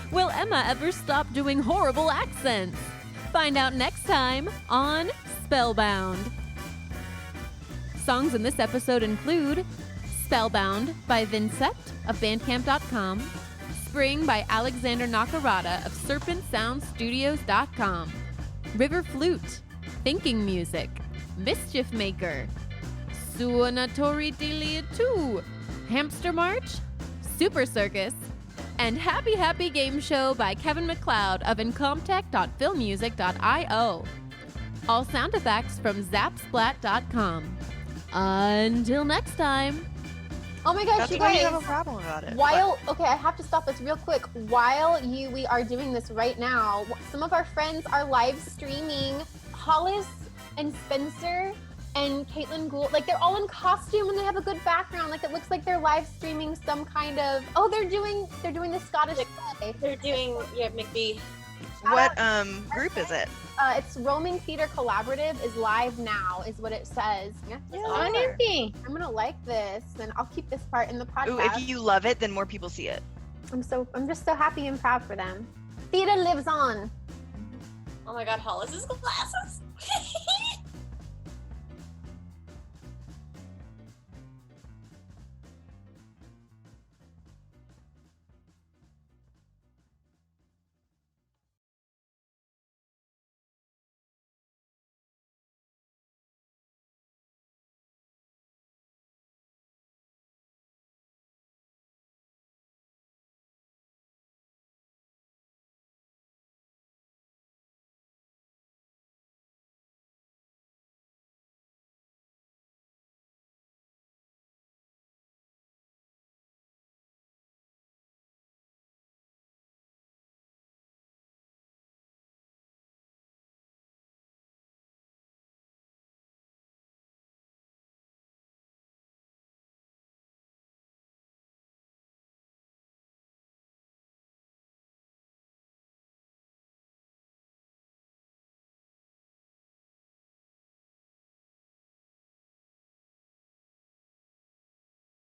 Speaker 1: Will Emma ever stop doing horrible accents? Find out next time on Spellbound. Songs in this episode include Spellbound by Vindsvept of Bandcamp.com, Spring by Alexander Nakarada of SerpentSoundStudios.com. River Flute, Thinking Music, Mischief Maker, Suonatore Liuto, Hamster March, Super Circus, and Happy Happy Game Show by Kevin MacLeod of Incomtech.filmmusic.io. All sound effects from Zapsplat.com. Until next time.
Speaker 5: Oh my gosh,
Speaker 3: That's
Speaker 5: you
Speaker 3: why
Speaker 5: guys.
Speaker 3: you have a problem about it.
Speaker 5: Okay, I have to stop this real quick. While we are doing this right now, some of our friends are live streaming. Hollis and Spencer and Caitlin Gould, like they're all in costume and they have a good background. Like it looks like they're live streaming some kind of. Oh, they're doing the Scottish play.
Speaker 2: They're doing McBee.
Speaker 3: What group is it?
Speaker 5: It's Roaming Theater Collaborative is live now, is what it says. Yeah,
Speaker 4: On empty.
Speaker 5: I'm gonna like this, and I'll keep this part in the podcast.
Speaker 3: Ooh, if you love it, then more people see it.
Speaker 5: I'm just so happy and proud for them. Theater lives on.
Speaker 2: Oh my god, Hollis's glasses.